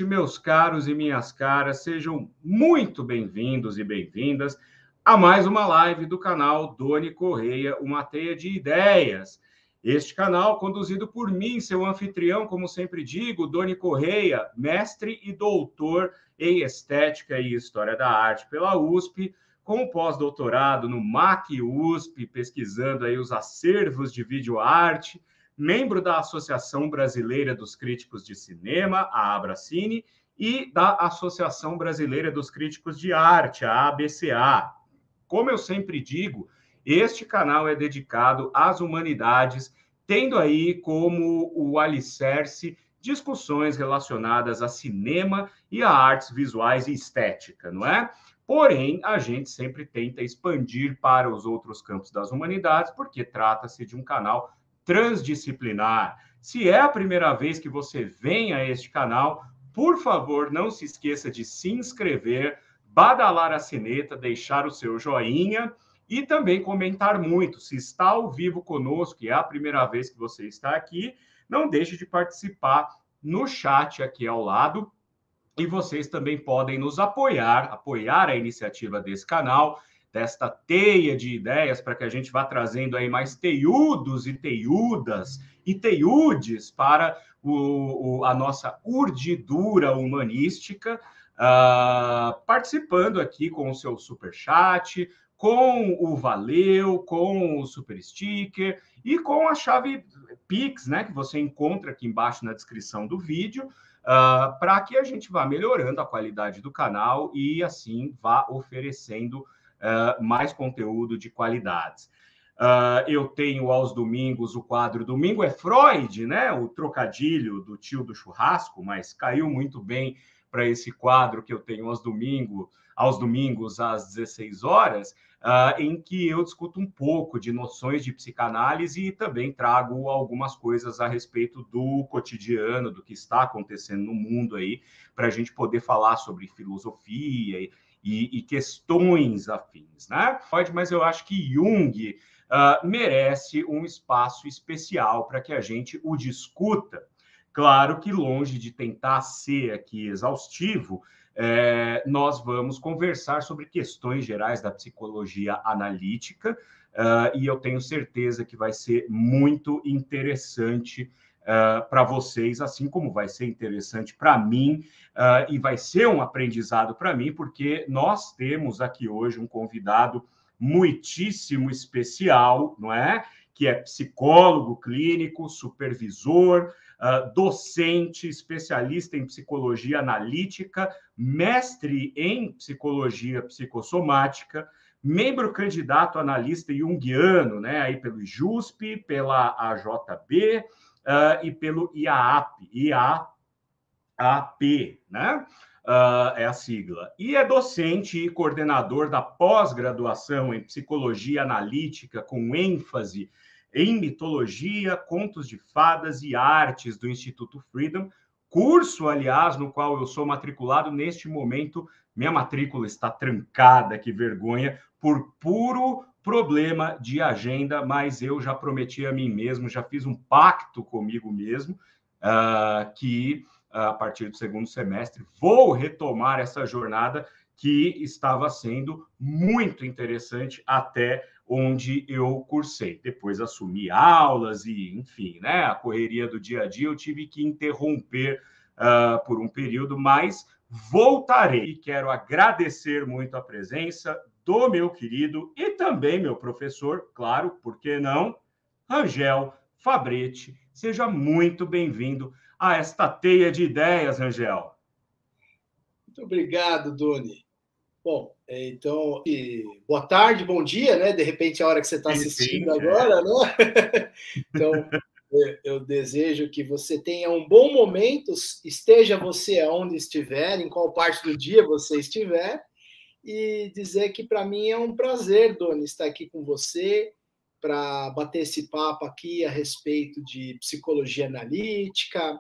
Meus caros e minhas caras, sejam muito bem-vindos e bem-vindas a mais uma live do canal Doni Correia, uma teia de ideias. Este canal conduzido por mim, seu anfitrião, como sempre digo, Doni Correia, mestre e doutor em Estética e História da Arte pela USP, com pós-doutorado no MAC USP, pesquisando aí os acervos de videoarte, membro da Associação Brasileira dos Críticos de Cinema, a Abracine, e da Associação Brasileira dos Críticos de Arte, a ABCA. Como eu sempre digo, este canal é dedicado às humanidades, tendo aí como o alicerce discussões relacionadas a cinema e a artes visuais e estética, não é? Porém, a gente sempre tenta expandir para os outros campos das humanidades, porque trata-se de um canal transdisciplinar. Se é a primeira vez que você vem a este canal, por favor, não se esqueça de se inscrever, badalar a sineta, deixar o seu joinha e também comentar muito. Se está ao vivo conosco e é a primeira vez que você está aqui, não deixe de participar no chat aqui ao lado. E vocês também podem nos apoiar a iniciativa desse canal, desta teia de ideias, para que a gente vá trazendo aí mais teiudos e teiudas e teiudes para a nossa urdidura humanística, participando aqui com o seu superchat, com o Valeu, com o Super Sticker e com a chave Pix, né, que você encontra aqui embaixo na descrição do vídeo, para que a gente vá melhorando a qualidade do canal e assim vá oferecendo mais conteúdo de qualidades. Eu tenho aos domingos o quadro Domingo é Freud, né? O trocadilho do tio do churrasco, mas caiu muito bem para esse quadro que eu tenho aos domingos às 16 horas, em que eu discuto um pouco de noções de psicanálise e também trago algumas coisas a respeito do cotidiano, do que está acontecendo no mundo aí, para a gente poder falar sobre filosofia e questões afins, né? Mas eu acho que Jung merece um espaço especial para que a gente o discuta. Claro que longe de tentar ser aqui exaustivo, nós vamos conversar sobre questões gerais da psicologia analítica, e eu tenho certeza que vai ser muito interessante para vocês, assim como vai ser interessante para mim, e vai ser um aprendizado para mim, porque nós temos aqui hoje um convidado muitíssimo especial, não é? Que é psicólogo clínico, supervisor, docente, especialista em psicologia analítica, mestre em psicologia psicossomática, membro candidato analista junguiano, né, aí pelo JUSP, pela AJB e pelo IAAP, né? É a sigla. E é docente e coordenador da pós-graduação em psicologia analítica, com ênfase em mitologia, contos de fadas e artes do Instituto Freedom, curso, aliás, no qual eu sou matriculado neste momento. Minha matrícula está trancada, que vergonha, por puro problema de agenda, mas eu já prometi a mim mesmo, já fiz um pacto comigo mesmo, que a partir do segundo semestre vou retomar essa jornada que estava sendo muito interessante até onde eu cursei. Depois assumi aulas e, enfim, né, a correria do dia a dia eu tive que interromper por um período, mas voltarei. E quero agradecer muito a presença do meu querido e também meu professor, claro, por que não, Rangel Fabretti. Seja muito bem-vindo a esta teia de ideias, Rangel. Muito obrigado, Doni. Bom, então, boa tarde, bom dia, né? De repente, a hora que você está assistindo agora, né? Então, eu desejo que você tenha um bom momento, esteja você aonde estiver, em qual parte do dia você estiver, e dizer que para mim é um prazer, Doni, estar aqui com você para bater esse papo aqui a respeito de psicologia analítica,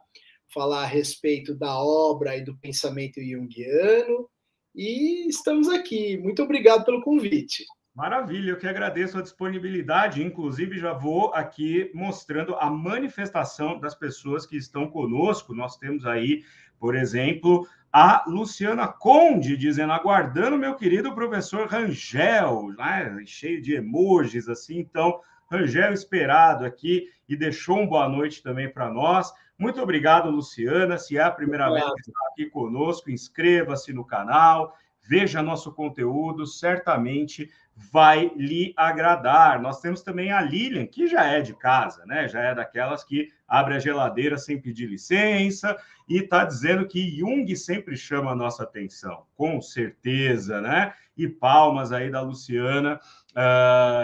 falar a respeito da obra e do pensamento junguiano, e estamos aqui. Muito obrigado pelo convite. Maravilha, eu que agradeço a disponibilidade, inclusive já vou aqui mostrando a manifestação das pessoas que estão conosco. Nós temos aí Por exemplo, a Luciana Conde dizendo, aguardando meu querido professor Rangel, né? Cheio de emojis assim. Então, Rangel esperado aqui e deixou uma boa noite também para nós. Muito obrigado, Luciana. Se é a primeira vez que está aqui conosco, inscreva-se no canal, veja nosso conteúdo, certamente vai lhe agradar. Nós temos também a Lilian, que já é de casa, né? Já é daquelas que abre a geladeira sem pedir licença e está dizendo que Jung sempre chama a nossa atenção, com certeza, né? E palmas aí da Luciana,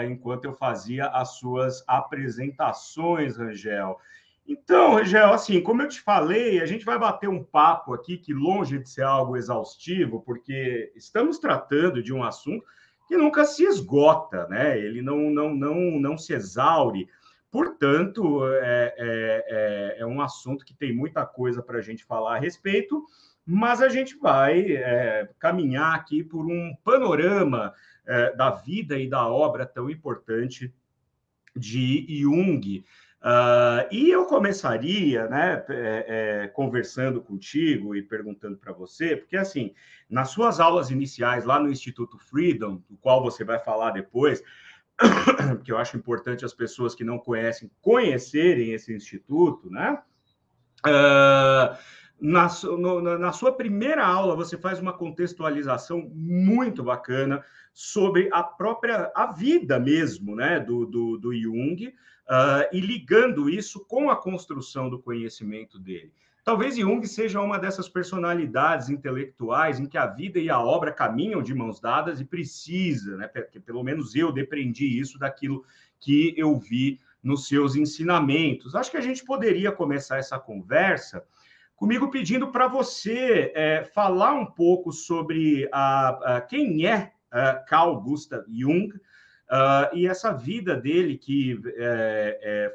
enquanto eu fazia as suas apresentações, Rangel. Então, Rangel, assim, como eu te falei, a gente vai bater um papo aqui que, longe de ser algo exaustivo, porque estamos tratando de um assunto que nunca se esgota, né? Ele não se exaure. Portanto, é um assunto que tem muita coisa para a gente falar a respeito, mas a gente vai caminhar aqui por um panorama da vida e da obra tão importante de Jung. E eu começaria, né, conversando contigo e perguntando para você, porque, assim, nas suas aulas iniciais lá no Instituto Freedom, do qual você vai falar depois, que eu acho importante as pessoas que não conhecem conhecerem esse instituto, né? Na sua primeira aula, você faz uma contextualização muito bacana sobre a vida mesmo, né, do Jung, e ligando isso com a construção do conhecimento dele. Talvez Jung seja uma dessas personalidades intelectuais em que a vida e a obra caminham de mãos dadas e precisa, né, porque pelo menos eu depreendi isso daquilo que eu vi nos seus ensinamentos. Acho que a gente poderia começar essa conversa comigo pedindo para você falar um pouco sobre quem é Carl Gustav Jung e essa vida dele que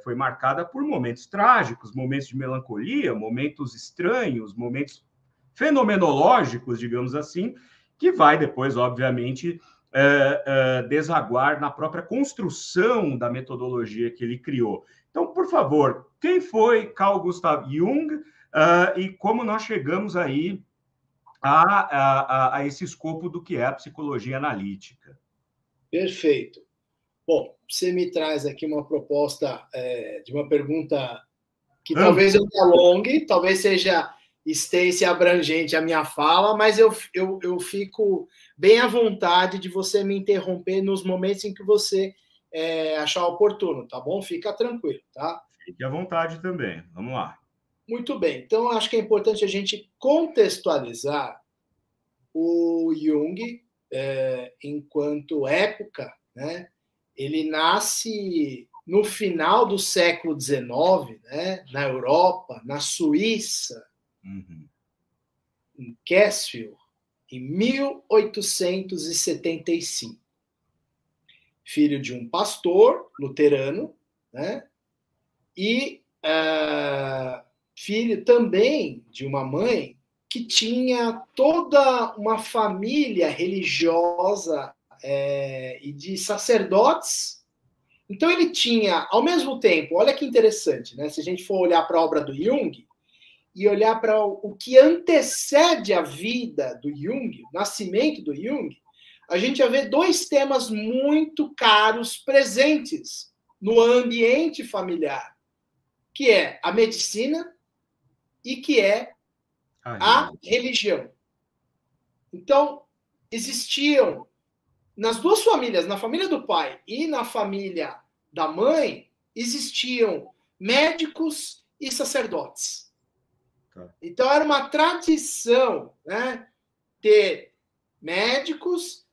foi marcada por momentos trágicos, momentos de melancolia, momentos estranhos, momentos fenomenológicos, digamos assim, que vai depois, obviamente, desaguar na própria construção da metodologia que ele criou. Então, por favor, quem foi Carl Gustav Jung e como nós chegamos aí a esse escopo do que é a psicologia analítica? Perfeito. Bom, você me traz aqui uma proposta de uma pergunta que talvez eu me alongue, talvez seja extensa e abrangente a minha fala, mas eu fico bem à vontade de você me interromper nos momentos em que você achar oportuno, tá bom? Fica tranquilo, tá? Fique à vontade também. Vamos lá. Muito bem. Então, acho que é importante a gente contextualizar o Jung enquanto época, né? Ele nasce no final do século XIX, né? Na Europa, na Suíça, em Käsfjord, em 1875. Filho de um pastor luterano, né? E filho também de uma mãe que tinha toda uma família religiosa e de sacerdotes. Então ele tinha, ao mesmo tempo, olha que interessante, né? Se a gente for olhar para a obra do Jung e olhar para o que antecede a vida do Jung, o nascimento do Jung, a gente vai ver dois temas muito caros presentes no ambiente familiar, que é a medicina e que é a religião. Então, existiam nas duas famílias, na família do pai e na família da mãe, existiam médicos e sacerdotes. Então, era uma tradição, né, ter médicos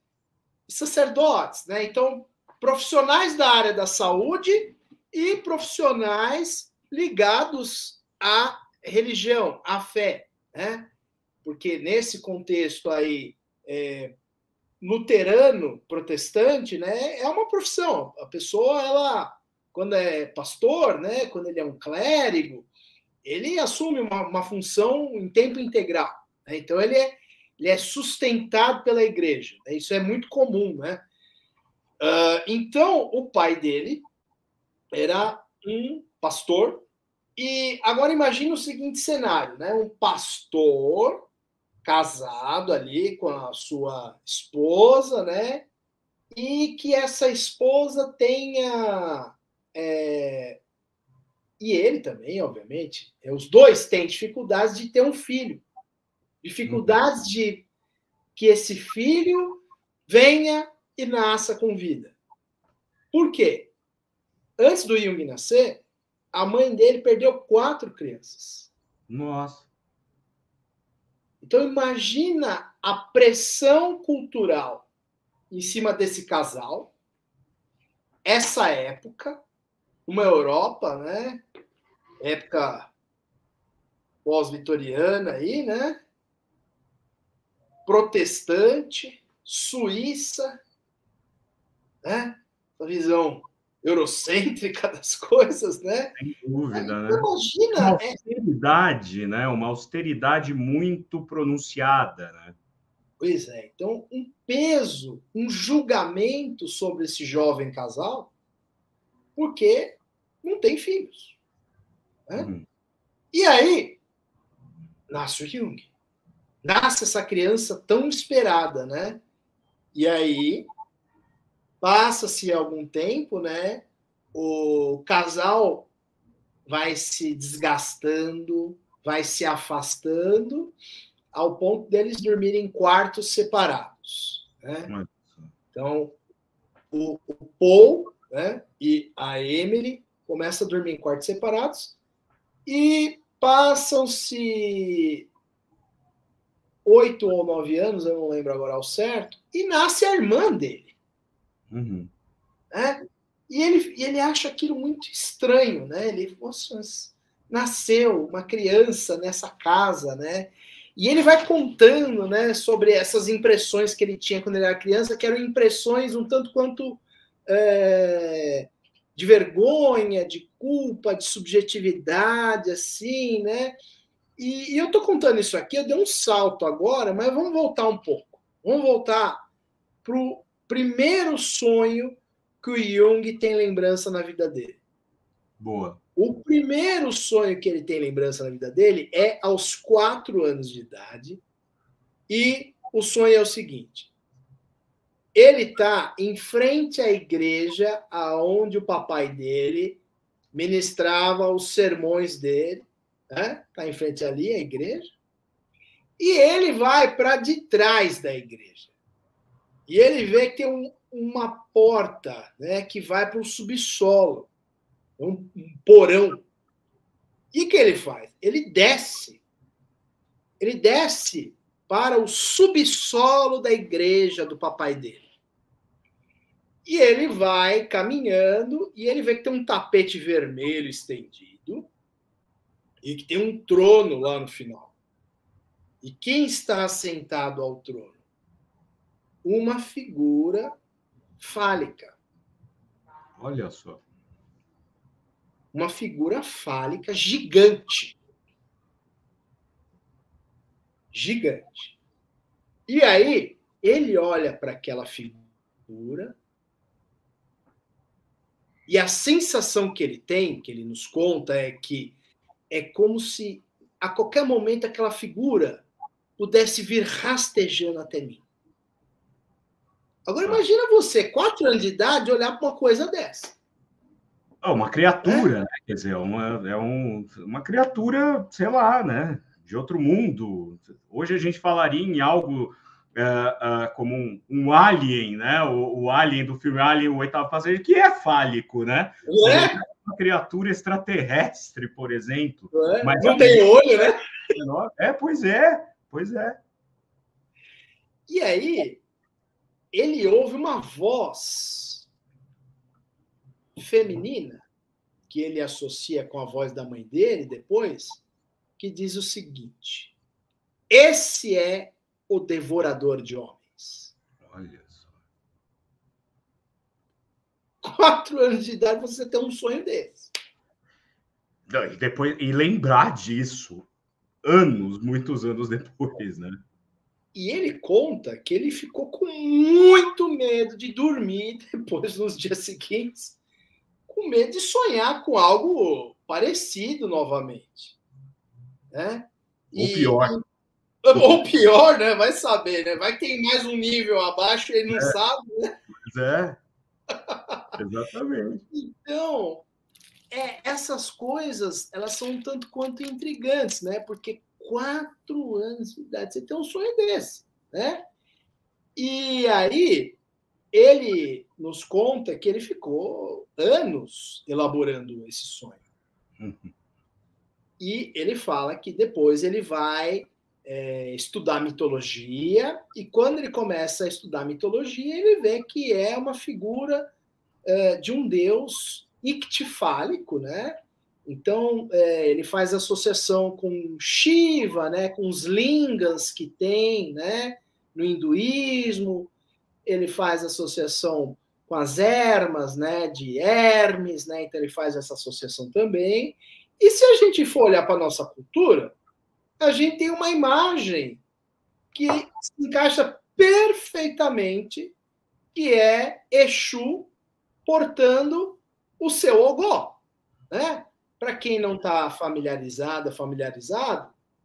e sacerdotes, né? Então, profissionais da área da saúde e profissionais ligados à religião, à fé, né? Porque nesse contexto aí luterano, protestante, né, é uma profissão. A pessoa, ela, quando é pastor, né, quando ele é um clérigo, ele assume uma função em tempo integral. Né? Então, ele é sustentado pela igreja. Né? Isso é muito comum. Né? Então, o pai dele era um pastor E agora imagine o seguinte cenário, né? Um pastor casado ali com a sua esposa, né? E que essa esposa tenha... E ele também, obviamente, os dois têm dificuldades de ter um filho. Dificuldades de que esse filho venha e nasça com vida. Por quê? Antes do Jung nascer, a mãe dele perdeu 4 crianças. Nossa. Então imagina a pressão cultural em cima desse casal, essa época, uma Europa, né? Época pós-vitoriana aí, né? Protestante, Suíça, né? Essa visão eurocêntrica das coisas, né? Sem dúvida, né? Imagina uma austeridade, né? Uma austeridade muito pronunciada, né? Pois é. Então, um peso, um julgamento sobre esse jovem casal, porque não tem filhos. Né? E aí, nasce o Jung. Nasce essa criança tão esperada, né? E aí, passa-se algum tempo, né? O casal vai se desgastando, vai se afastando, ao ponto deles dormirem em quartos separados. Né? Então, o Paul, né, e a Emily começam a dormir em quartos separados e passam-se 8 ou 9 anos, eu não lembro agora ao certo, e nasce a irmã dele. Né? E ele acha aquilo muito estranho, né? Ele, nossa, nasceu uma criança nessa casa, né? E ele vai contando, né, sobre essas impressões que ele tinha quando ele era criança, que eram impressões um tanto quanto de vergonha, de culpa, de subjetividade, assim, né? E eu tô contando isso aqui, eu dei um salto agora, mas vamos voltar um pouco. Vamos voltar pro primeiro sonho que o Jung tem lembrança na vida dele. Boa. O primeiro sonho que ele tem lembrança na vida dele é aos 4 anos de idade. E o sonho é o seguinte. Ele está em frente à igreja aonde o papai dele ministrava os sermões dele. Né? Está em frente ali a igreja. E ele vai para de trás da igreja. E ele vê que tem uma porta, né, que vai para o subsolo. Um porão. E o que ele faz? Ele desce para o subsolo da igreja do papai dele. E ele vai caminhando e ele vê que tem um tapete vermelho estendido e que tem um trono lá no final. E quem está sentado ao trono? Uma figura fálica. Olha só. Uma figura fálica gigante. Gigante. E aí, ele olha para aquela figura e a sensação que ele tem, que ele nos conta, é que é como se a qualquer momento aquela figura pudesse vir rastejando até mim. Agora imagina você, 4 anos de idade, olhar para uma coisa dessa. Uma criatura, né? Quer dizer, uma criatura, sei lá, né? De outro mundo. Hoje a gente falaria em algo como um alien, né? O alien do filme Alien, o Oitavo Passageiro, que é fálico, né? Uma criatura extraterrestre, por exemplo. Mas não tem olho, né? Pois é. E aí, ele ouve uma voz feminina, que ele associa com a voz da mãe dele depois, que diz o seguinte: esse é o devorador de homens. Olha só. 4 anos de idade você tem um sonho desse. E lembrar disso muitos anos depois, né? E ele conta que ele ficou com muito medo de dormir depois, nos dias seguintes, com medo de sonhar com algo parecido novamente, né? Ou pior, né? Vai saber, né? Vai ter mais um nível abaixo, ele não sabe, né? Exatamente. Então, essas coisas, elas são um tanto quanto intrigantes, né? Porque 4 anos de idade, você tem um sonho desse, né? E aí, ele nos conta que ele ficou anos elaborando esse sonho. E ele fala que depois ele vai estudar mitologia, e quando ele começa a estudar mitologia, ele vê que é uma figura de um deus ictifálico, né? Então, ele faz associação com Shiva, né? Com os lingas que tem, né? No hinduísmo, ele faz associação com as ermas, né? De Hermes, né? Então, ele faz essa associação também. E se a gente for olhar para a nossa cultura, a gente tem uma imagem que se encaixa perfeitamente, que é Exu portando o seu ogó, né? Para quem não está familiarizado,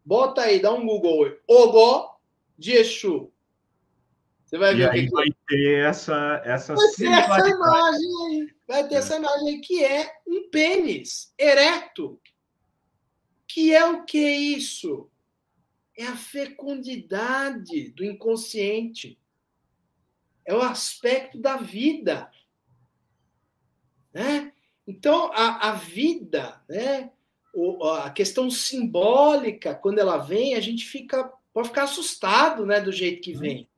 bota aí, dá um Google, ogó de Exu. Você vai ver o que vai ter essa vai ter essa imagem aí. Vai ter essa imagem aí, que é um pênis ereto. Que é o que é isso? É a fecundidade do inconsciente. É o aspecto da vida. Né? Então, a vida, né? A questão simbólica, quando ela vem, a gente pode ficar assustado, né, do jeito que vem.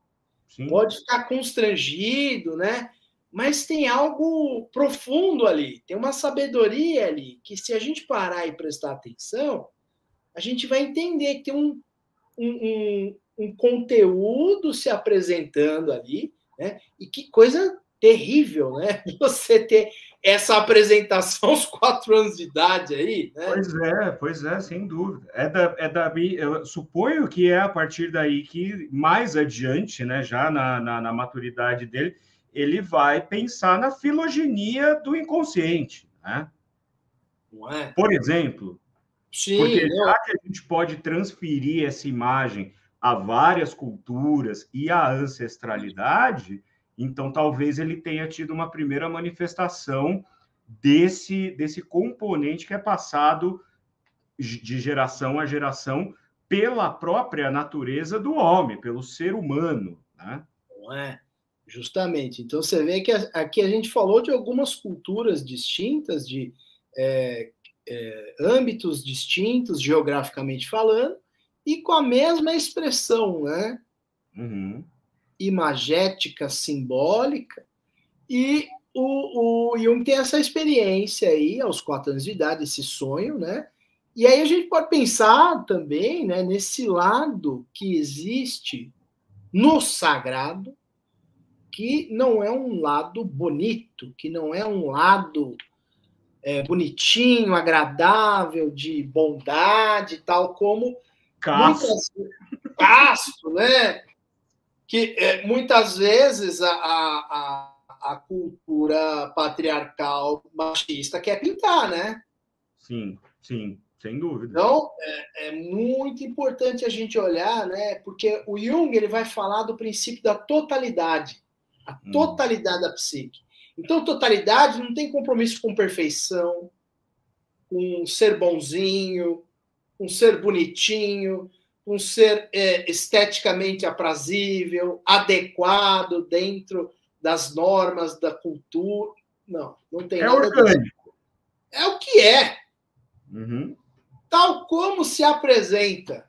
Sim. Pode ficar constrangido, né? Mas tem algo profundo ali, tem uma sabedoria ali, que se a gente parar e prestar atenção, a gente vai entender que tem um conteúdo se apresentando ali, né? E que coisa terrível, né? Você ter essa apresentação aos 4 anos de idade aí, né? Pois é, sem dúvida. Eu suponho que é a partir daí que, mais adiante, né, já na maturidade dele, ele vai pensar na filogenia do inconsciente, né? Não é? Por exemplo, sim, porque já que a gente pode transferir essa imagem a várias culturas e à ancestralidade, então talvez ele tenha tido uma primeira manifestação desse componente que é passado de geração a geração pela própria natureza do homem, pelo ser humano, né? Não é? Justamente. Então, você vê que aqui a gente falou de algumas culturas distintas, de âmbitos distintos, geograficamente falando, e com a mesma expressão, né? Imagética, simbólica, e o Jung tem essa experiência aí, aos 4 anos de idade, esse sonho, né? E aí a gente pode pensar também, né, nesse lado que existe no sagrado, que não é um lado bonito, que não é um lado bonitinho, agradável, de bondade, tal como casto, né? Que muitas vezes a cultura patriarcal machista quer pintar, né? Sim, sem dúvida. Então, é muito importante a gente olhar, né? Porque o Jung ele vai falar do princípio da totalidade, a totalidade da psique. Então, totalidade não tem compromisso com perfeição, com ser bonzinho, com ser bonitinho, com ser esteticamente aprazível, adequado dentro das normas da cultura. Não tem nada orgânico. disso. É o que é. Tal como se apresenta.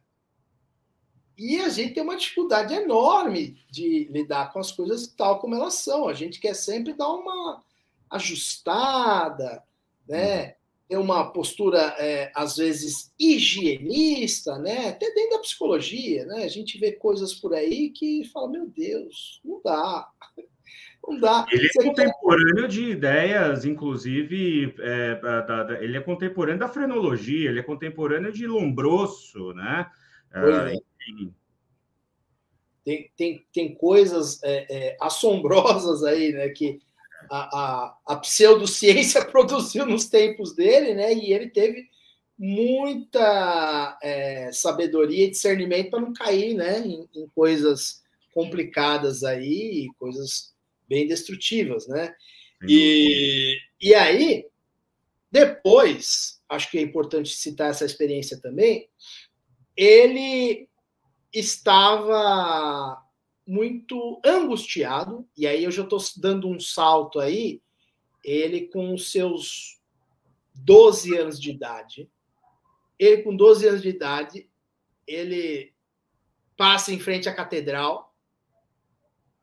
E a gente tem uma dificuldade enorme de lidar com as coisas tal como elas são. A gente quer sempre dar uma ajustada, né? Ter uma postura, às vezes, higienista, né? Até dentro da psicologia, né? A gente vê coisas por aí que fala, meu Deus, não dá. Não dá. Ele é contemporâneo de ideias, inclusive, ele é contemporâneo da frenologia, ele é contemporâneo de Lombroso, né? Tem coisas assombrosas aí, né? Que a pseudociência produziu nos tempos dele, né? E ele teve muita sabedoria e discernimento para não cair, né, em coisas complicadas aí, coisas bem destrutivas, né? E aí, depois, acho que é importante citar essa experiência também, ele estava muito angustiado, e aí eu já estou dando um salto aí, ele com os seus 12 anos de idade, ele passa em frente à catedral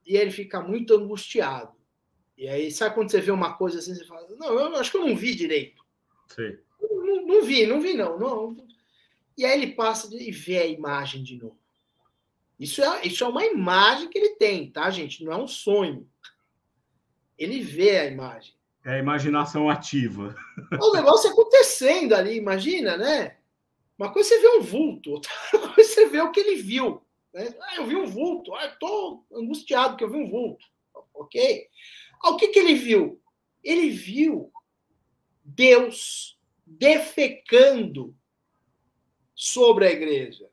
e ele fica muito angustiado. E aí, sabe quando você vê uma coisa assim, você fala, não, eu acho que eu não vi direito. Sim. Não vi, não. E aí ele passa e vê a imagem de novo. Isso é uma imagem que ele tem, tá, gente? Não é um sonho. Ele vê a imagem. É a imaginação ativa. O negócio acontecendo ali, imagina, né? Uma coisa é você vê um vulto, outra coisa é você vê o que ele viu. Né? Eu vi um vulto, estou angustiado porque eu vi um vulto. Ok? O que ele viu? Ele viu Deus defecando sobre a igreja.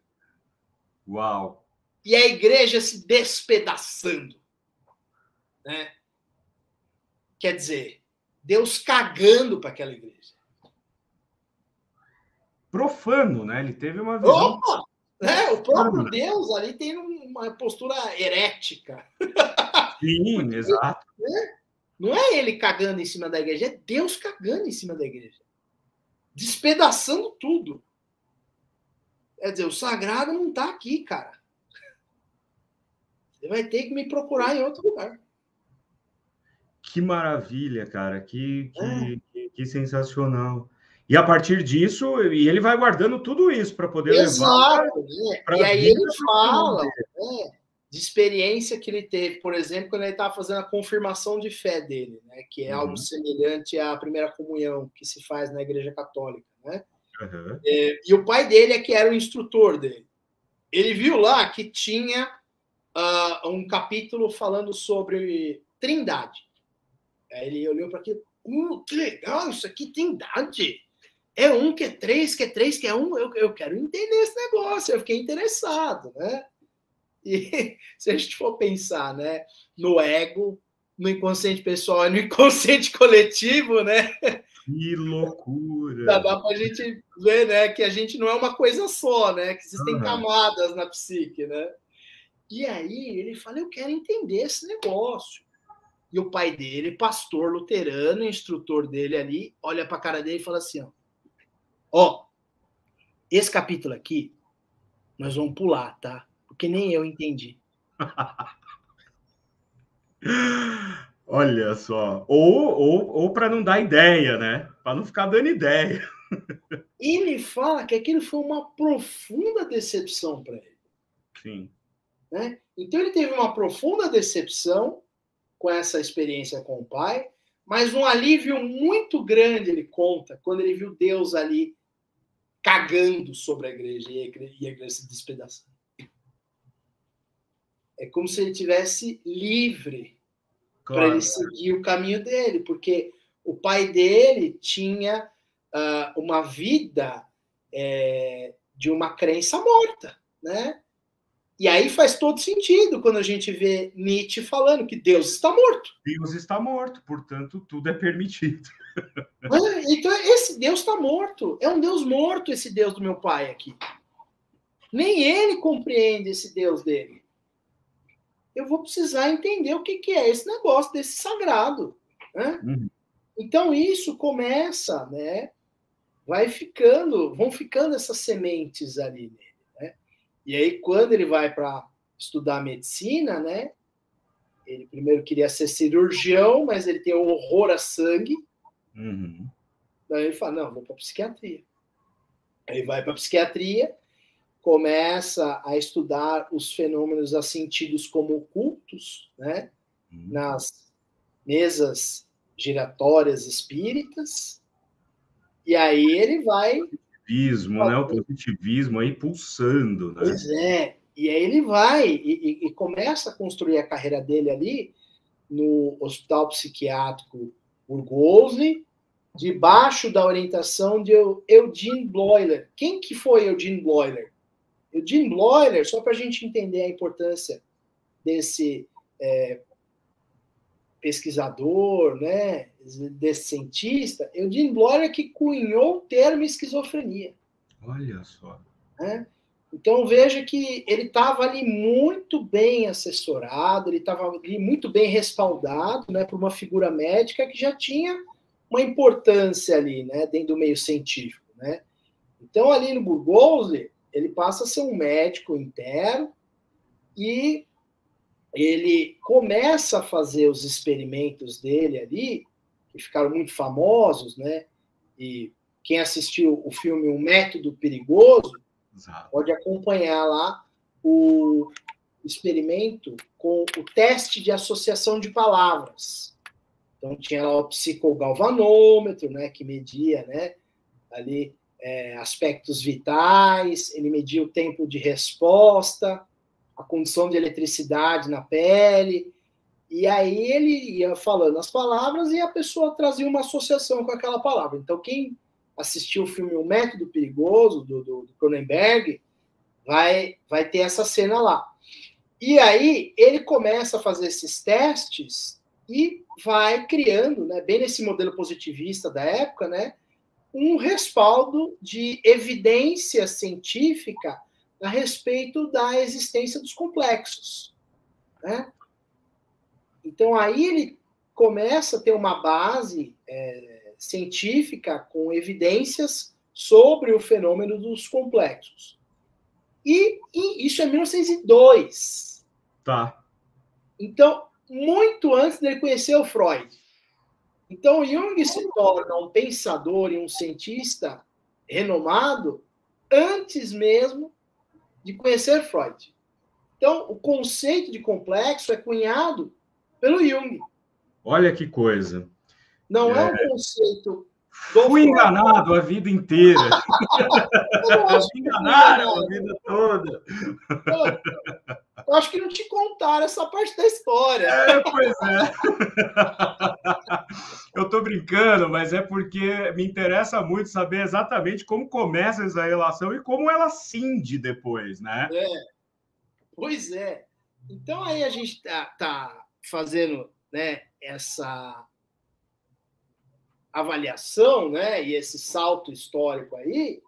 Uau! E a igreja se despedaçando. Né? Quer dizer, Deus cagando para aquela igreja. Profano, né? Ele teve uma visão... Opa! Né? O próprio Deus ali tem uma postura herética. Sim, exato. Né? Não é ele cagando em cima da igreja, é Deus cagando em cima da igreja. Despedaçando tudo. Quer dizer, o sagrado não está aqui, cara. Você vai ter que me procurar em outro lugar. Que maravilha, cara. Que sensacional. E a partir disso, ele vai guardando tudo isso para poder levar... Né? E aí ele fala de experiência que ele teve, por exemplo, quando ele estava fazendo a confirmação de fé dele, né? Que é algo semelhante à primeira comunhão que se faz na Igreja Católica. Né? E o pai dele é que era o instrutor dele. Ele viu lá que tinha um capítulo falando sobre Trindade. Aí ele olhou para aquilo, que legal, isso aqui Trindade. É um que é três, que é três, que é um. Eu quero entender esse negócio. Eu fiquei interessado, né? E se a gente for pensar, né, no ego, no inconsciente pessoal e no inconsciente coletivo, né? Que loucura! Dá para a gente ver, né, que a gente não é uma coisa só, né? Que existem camadas na psique, né? E aí ele fala, eu quero entender esse negócio. E o pai dele, pastor luterano, instrutor dele ali, olha para a cara dele e fala assim, ó, esse capítulo aqui, nós vamos pular, tá? Porque nem eu entendi. Olha só. Ou para não dar ideia, né? Para não ficar dando ideia. Ele fala que aquilo foi uma profunda decepção para ele. Sim. Né? Então ele teve uma profunda decepção com essa experiência com o pai, mas um alívio muito grande, ele conta, quando ele viu Deus ali cagando sobre a igreja e a igreja se despedaçando. É como se ele tivesse livre para ele seguir o caminho dele, porque o pai dele tinha uma vida de uma crença morta, né? E aí faz todo sentido quando a gente vê Nietzsche falando que Deus está morto. Deus está morto, portanto, tudo é permitido. Então, esse Deus está morto. É um Deus morto, esse Deus do meu pai aqui. Nem ele compreende esse Deus dele. Eu vou precisar entender o que é esse negócio desse sagrado. Né? Então, isso começa, né? Vão ficando essas sementes ali nele. Né? E aí, quando ele vai para estudar medicina, né? Ele primeiro queria ser cirurgião, mas ele tem um horror a sangue. Daí ele fala, não, vou para psiquiatria. Aí vai para psiquiatria, começa a estudar os fenômenos assim tidos como ocultos, né? Nas mesas giratórias espíritas. E aí ele vai... Positivismo, né? O positivismo aí pulsando, né? Pois é. E aí ele vai e começa a construir a carreira dele ali no Hospital Psiquiátrico Burgosli, debaixo da orientação de Eugene Bloiler. Quem que foi Eugene Bloiler? Eugene Bloiler, só para a gente entender a importância desse pesquisador, né, desse cientista, Eugene Bloiler que cunhou o termo esquizofrenia. Olha só. Né? Então, veja que ele estava ali muito bem assessorado, ele estava ali muito bem respaldado, né, por uma figura médica que já tinha uma importância ali, né, dentro do meio científico. Né? Então, ali no Burgosli, ele passa a ser um médico interno e ele começa a fazer os experimentos dele ali, que ficaram muito famosos, né? E quem assistiu o filme Um Método Perigoso, exato, pode acompanhar lá o experimento com o teste de associação de palavras. Então, tinha lá o psicogalvanômetro, né, que media, né, ali aspectos vitais, ele media o tempo de resposta, a condição de eletricidade na pele, e aí ele ia falando as palavras e a pessoa trazia uma associação com aquela palavra. Então, quem assistiu o filme O Método Perigoso, do Cronenberg, vai ter essa cena lá. E aí ele começa a fazer esses testes e vai criando, né, bem nesse modelo positivista da época, né, um respaldo de evidência científica a respeito da existência dos complexos. Né? Então, aí ele começa a ter uma base científica com evidências sobre o fenômeno dos complexos. E isso é 1902. Tá. Então, muito antes dele conhecer o Freud. Então, Jung se torna um pensador e um cientista renomado antes mesmo de conhecer Freud. Então, o conceito de complexo é cunhado pelo Jung. Olha que coisa. Não é um conceito... Fui enganado a vida inteira. Me enganaram a vida toda. Eu acho que não te contaram essa parte da história. Pois é. Eu estou brincando, mas é porque me interessa muito saber exatamente como começa essa relação e como ela cinde depois, né? Pois é. Então, aí a gente tá fazendo, né, essa avaliação, né, e esse salto histórico aí,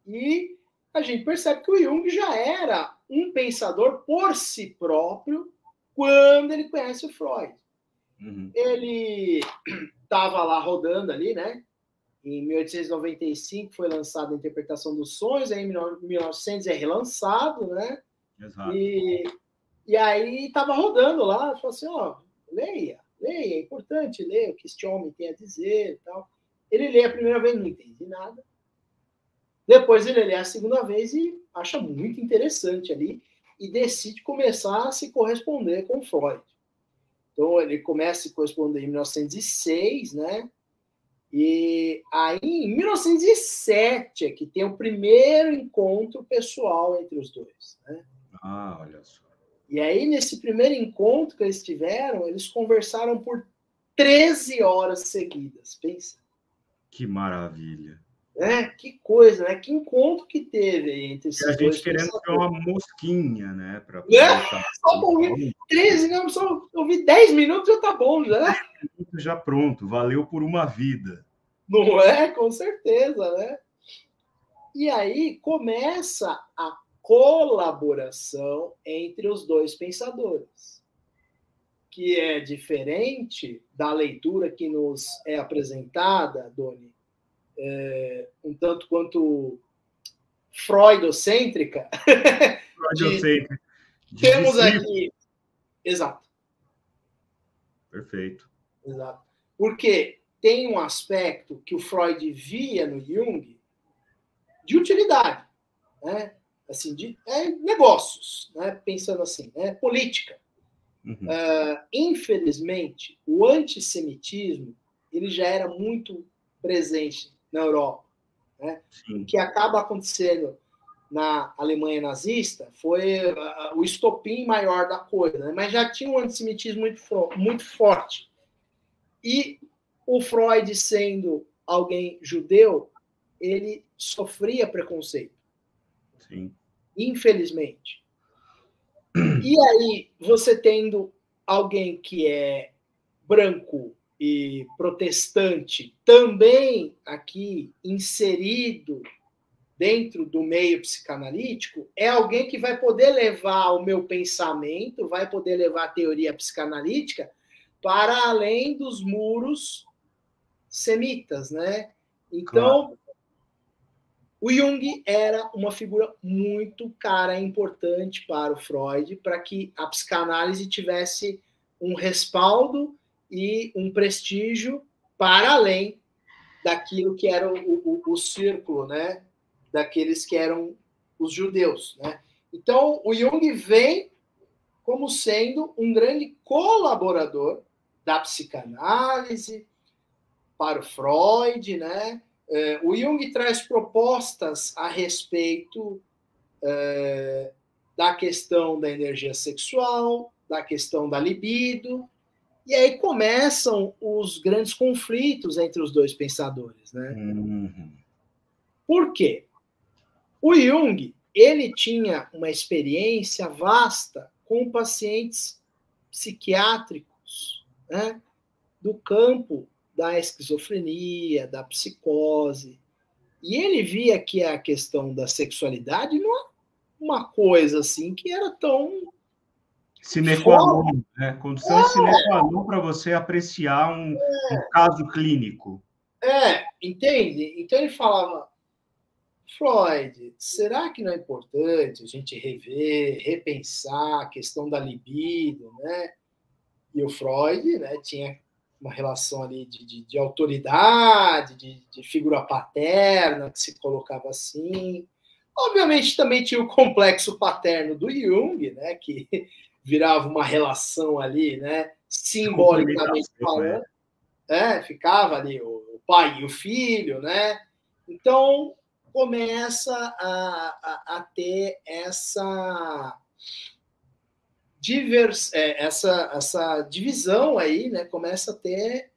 e a gente percebe que o Jung já era um pensador por si próprio quando ele conhece o Freud. Uhum. Ele estava lá rodando ali, né? Em 1895 foi lançada a Interpretação dos Sonhos, aí em 1900 é relançado, né? Exato. E aí estava rodando lá, falou assim, ó, leia, é importante ler o que este homem tem a dizer e tal. Ele lê a primeira vez, não entende nada. Depois ele lê a segunda vez e acha muito interessante ali e decide começar a se corresponder com Freud. Então, ele começa a se corresponder em 1906, né? E aí, em 1907, é que tem o primeiro encontro pessoal entre os dois, né? Ah, olha só. E aí, nesse primeiro encontro que eles tiveram, eles conversaram por 13 horas seguidas, pensa. Que maravilha. Que coisa, né? Que encontro que teve entre esses dois. A gente querendo ter uma mosquinha, né? Pra só pra ouvir 13, não, só ouvir 10 minutos já tá bom, já. 10 minutos já pronto, valeu por uma vida. Não é? Com certeza, né? E aí começa a colaboração entre os dois pensadores, que é diferente da leitura que nos é apresentada, Doni, um tanto quanto freudocêntrica. Freudocêntrica. Temos aqui... Exato. Perfeito. Exato. Porque tem um aspecto que o Freud via no Jung de utilidade, né? Assim, de negócios, né? Pensando assim, né? Política. Uhum. Infelizmente, o antissemitismo ele já era muito presente na Europa, né? O que acaba acontecendo na Alemanha nazista foi o estopim maior da coisa, né? Mas já tinha um antissemitismo muito forte. E o Freud, sendo alguém judeu, ele sofria preconceito. Sim. Infelizmente. E aí, você tendo alguém que é branco e protestante, também aqui inserido dentro do meio psicanalítico, é alguém que vai poder levar o meu pensamento, vai poder levar a teoria psicanalítica para além dos muros semitas, né? Então, claro. O Jung era uma figura muito cara, importante para o Freud, para que a psicanálise tivesse um respaldo e um prestígio para além daquilo que era o círculo, né? Daqueles que eram os judeus, né? Então, o Jung vem como sendo um grande colaborador da psicanálise para o Freud, né? O Jung traz propostas a respeito da questão da energia sexual, da questão da libido, e aí começam os grandes conflitos entre os dois pensadores, né? Por quê? O Jung, ele tinha uma experiência vasta com pacientes psiquiátricos, né? Do campo da esquizofrenia, da psicose. E ele via que a questão da sexualidade não é uma coisa assim que era tão... Sine qua non, né? Condição sine qua non para você apreciar um caso clínico. Entende? Então ele falava, Freud, será que não é importante a gente rever, repensar a questão da libido, né? E o Freud, né, tinha uma relação ali de autoridade, de figura paterna, que se colocava assim. Obviamente também tinha o complexo paterno do Jung, né, que virava uma relação ali, né, simbolicamente falando. Ficava ali o pai e o filho, né? Então, começa a ter essa... essa divisão aí, né? Começa a ter...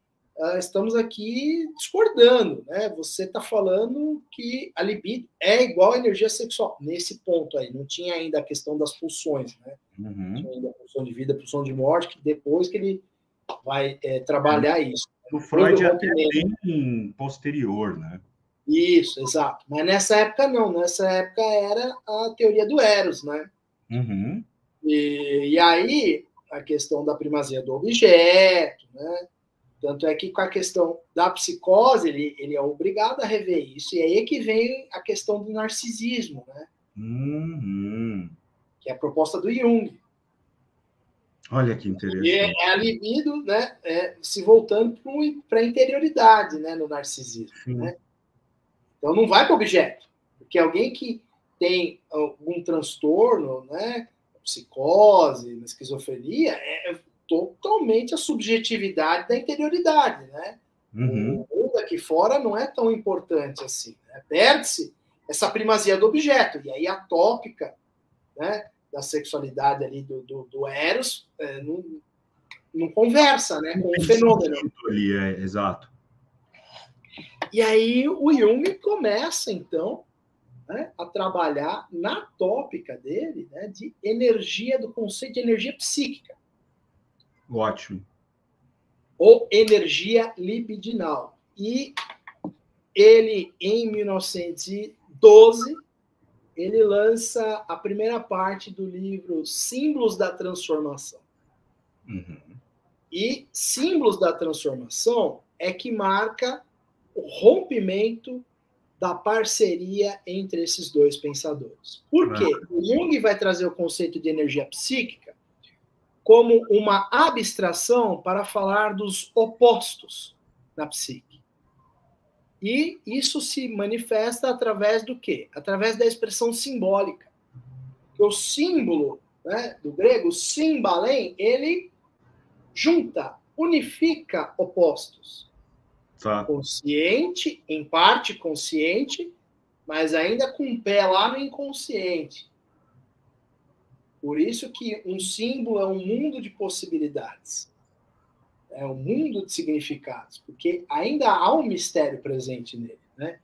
estamos aqui discordando, né? Você está falando que a libido é igual à energia sexual. Nesse ponto aí, não tinha ainda a questão das pulsões, né? Tinha ainda a pulsão de vida, a pulsão de morte, que depois que ele vai trabalhar isso. O Freud é até bem posterior, né? Isso, exato. Mas nessa época não. Nessa época era a teoria do Eros, né? E aí, a questão da primazia do objeto, né? Tanto é que com a questão da psicose, ele é obrigado a rever isso. E aí é que vem a questão do narcisismo, né? Que é a proposta do Jung. Olha que interessante. E é a libido, né? Se voltando para a interioridade, né? No narcisismo, né? Então não vai para o objeto. Porque alguém que tem algum transtorno, né? Psicose, esquizofrenia, é totalmente a subjetividade da interioridade, né? O mundo aqui fora não é tão importante assim, né? Perde-se essa primazia do objeto, e aí a tópica, né, da sexualidade ali do Eros não conversa, né, com o fenômeno. Ali, exato. E aí o Jung começa, então, né, a trabalhar na tópica dele, né, de energia, do conceito de energia psíquica. Ótimo. Ou energia libidinal. E ele, em 1912, ele lança a primeira parte do livro Símbolos da Transformação. E Símbolos da Transformação é que marca o rompimento da parceria entre esses dois pensadores. Por quê? O Jung vai trazer o conceito de energia psíquica como uma abstração para falar dos opostos na psique. E isso se manifesta através do quê? Através da expressão simbólica. O símbolo, né, do grego, símbalém, ele junta, unifica opostos. Consciente, em parte consciente, mas ainda com o pé lá no inconsciente. Por isso que um símbolo é um mundo de possibilidades. É um mundo de significados, porque ainda há um mistério presente nele, né?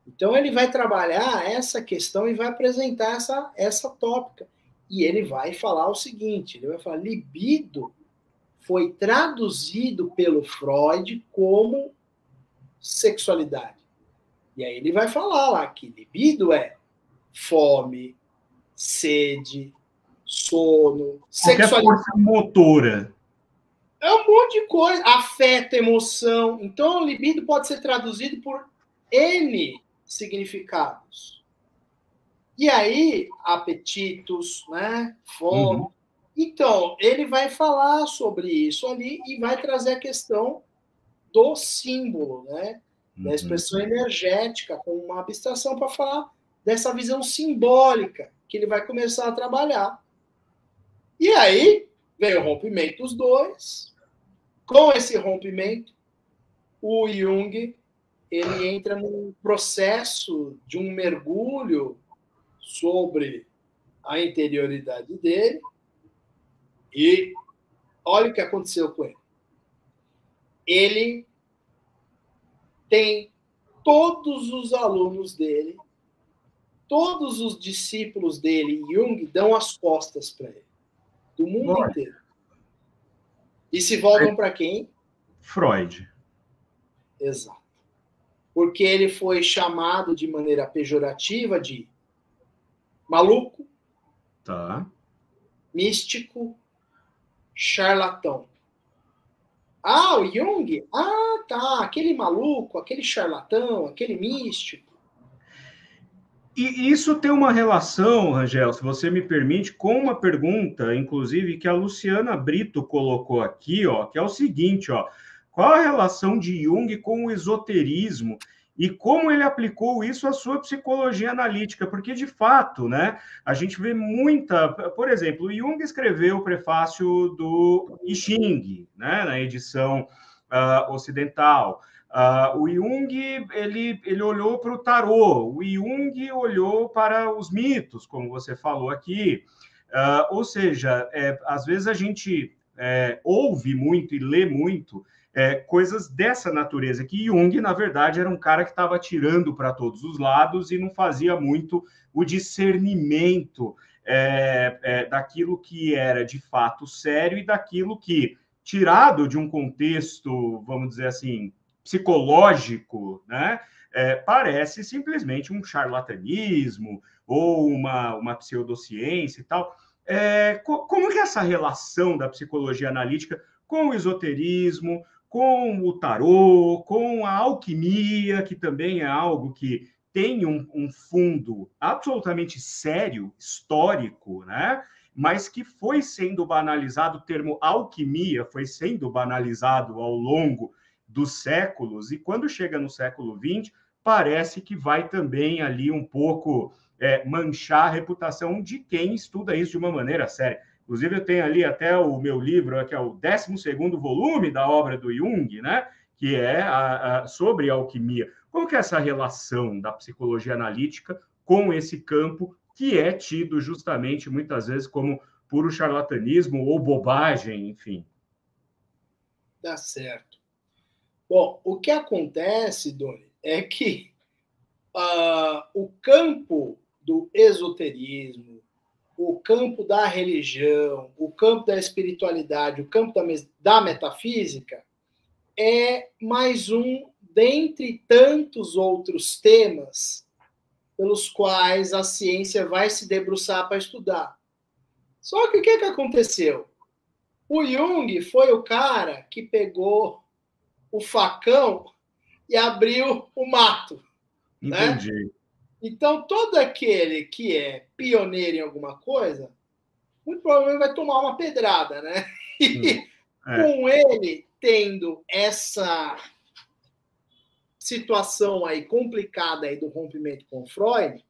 Então ele vai trabalhar essa questão e vai apresentar essa tópica. E ele vai falar o seguinte, ele vai falar, libido foi traduzido pelo Freud como sexualidade. E aí ele vai falar lá que libido é fome, sede, sono, sexualidade. Qualquer força motora. É um monte de coisa. Afeto, emoção. Então, o libido pode ser traduzido por N significados. E aí, apetitos, né? Fome. Então, ele vai falar sobre isso ali e vai trazer a questão do símbolo, né? Da expressão energética, com uma abstração para falar dessa visão simbólica que ele vai começar a trabalhar. E aí, vem o rompimento dos dois. Com esse rompimento, o Jung ele entra num processo de um mergulho sobre a interioridade dele e olha o que aconteceu com ele. Ele tem todos os alunos dele, todos os discípulos dele, Jung, dão as costas para ele, do mundo inteiro. E se voltam para quem? Freud. Exato. Porque ele foi chamado de maneira pejorativa de maluco, místico, charlatão. Ah, o Jung? Ah, tá. Aquele maluco, aquele charlatão, aquele místico. E isso tem uma relação, Rangel, se você me permite, com uma pergunta, inclusive, que a Luciana Brito colocou aqui, ó, que é o seguinte, ó. Qual a relação de Jung com o esoterismo e como ele aplicou isso à sua psicologia analítica? Porque, de fato, né, a gente vê muita... Por exemplo, o Jung escreveu o prefácio do I Ching, né, na edição ocidental. O Jung, ele olhou para o tarô, o Jung olhou para os mitos, como você falou aqui. Ou seja, às vezes a gente ouve muito e lê muito coisas dessa natureza, que Jung, na verdade, era um cara que estava tirando para todos os lados e não fazia muito o discernimento daquilo que era de fato sério e daquilo que, tirado de um contexto, vamos dizer assim, psicológico, né, parece simplesmente um charlatanismo ou uma pseudociência e tal. Como que é essa relação da psicologia analítica com o esoterismo, com o tarô, com a alquimia, que também é algo que tem um fundo absolutamente sério, histórico, né? Mas que foi sendo banalizado, o termo alquimia foi sendo banalizado ao longo dos séculos, e quando chega no século XX, parece que vai também ali um pouco manchar a reputação de quem estuda isso de uma maneira séria. Inclusive, eu tenho ali até o meu livro, que é o 12º volume da obra do Jung, né? Que é sobre a alquimia. Como que é essa relação da psicologia analítica com esse campo que é tido justamente, muitas vezes, como puro charlatanismo ou bobagem, enfim? Tá certo. Bom, o que acontece, Doni, é que o campo do esoterismo, o campo da religião, o campo da espiritualidade, o campo da metafísica é mais um dentre tantos outros temas pelos quais a ciência vai se debruçar para estudar. Só que o que aconteceu? O Jung foi o cara que pegou o facão e abriu o mato. Entendi. Né? Então, todo aquele que é pioneiro em alguma coisa, muito provavelmente vai tomar uma pedrada, né? E com ele tendo essa situação aí complicada aí do rompimento com Freud,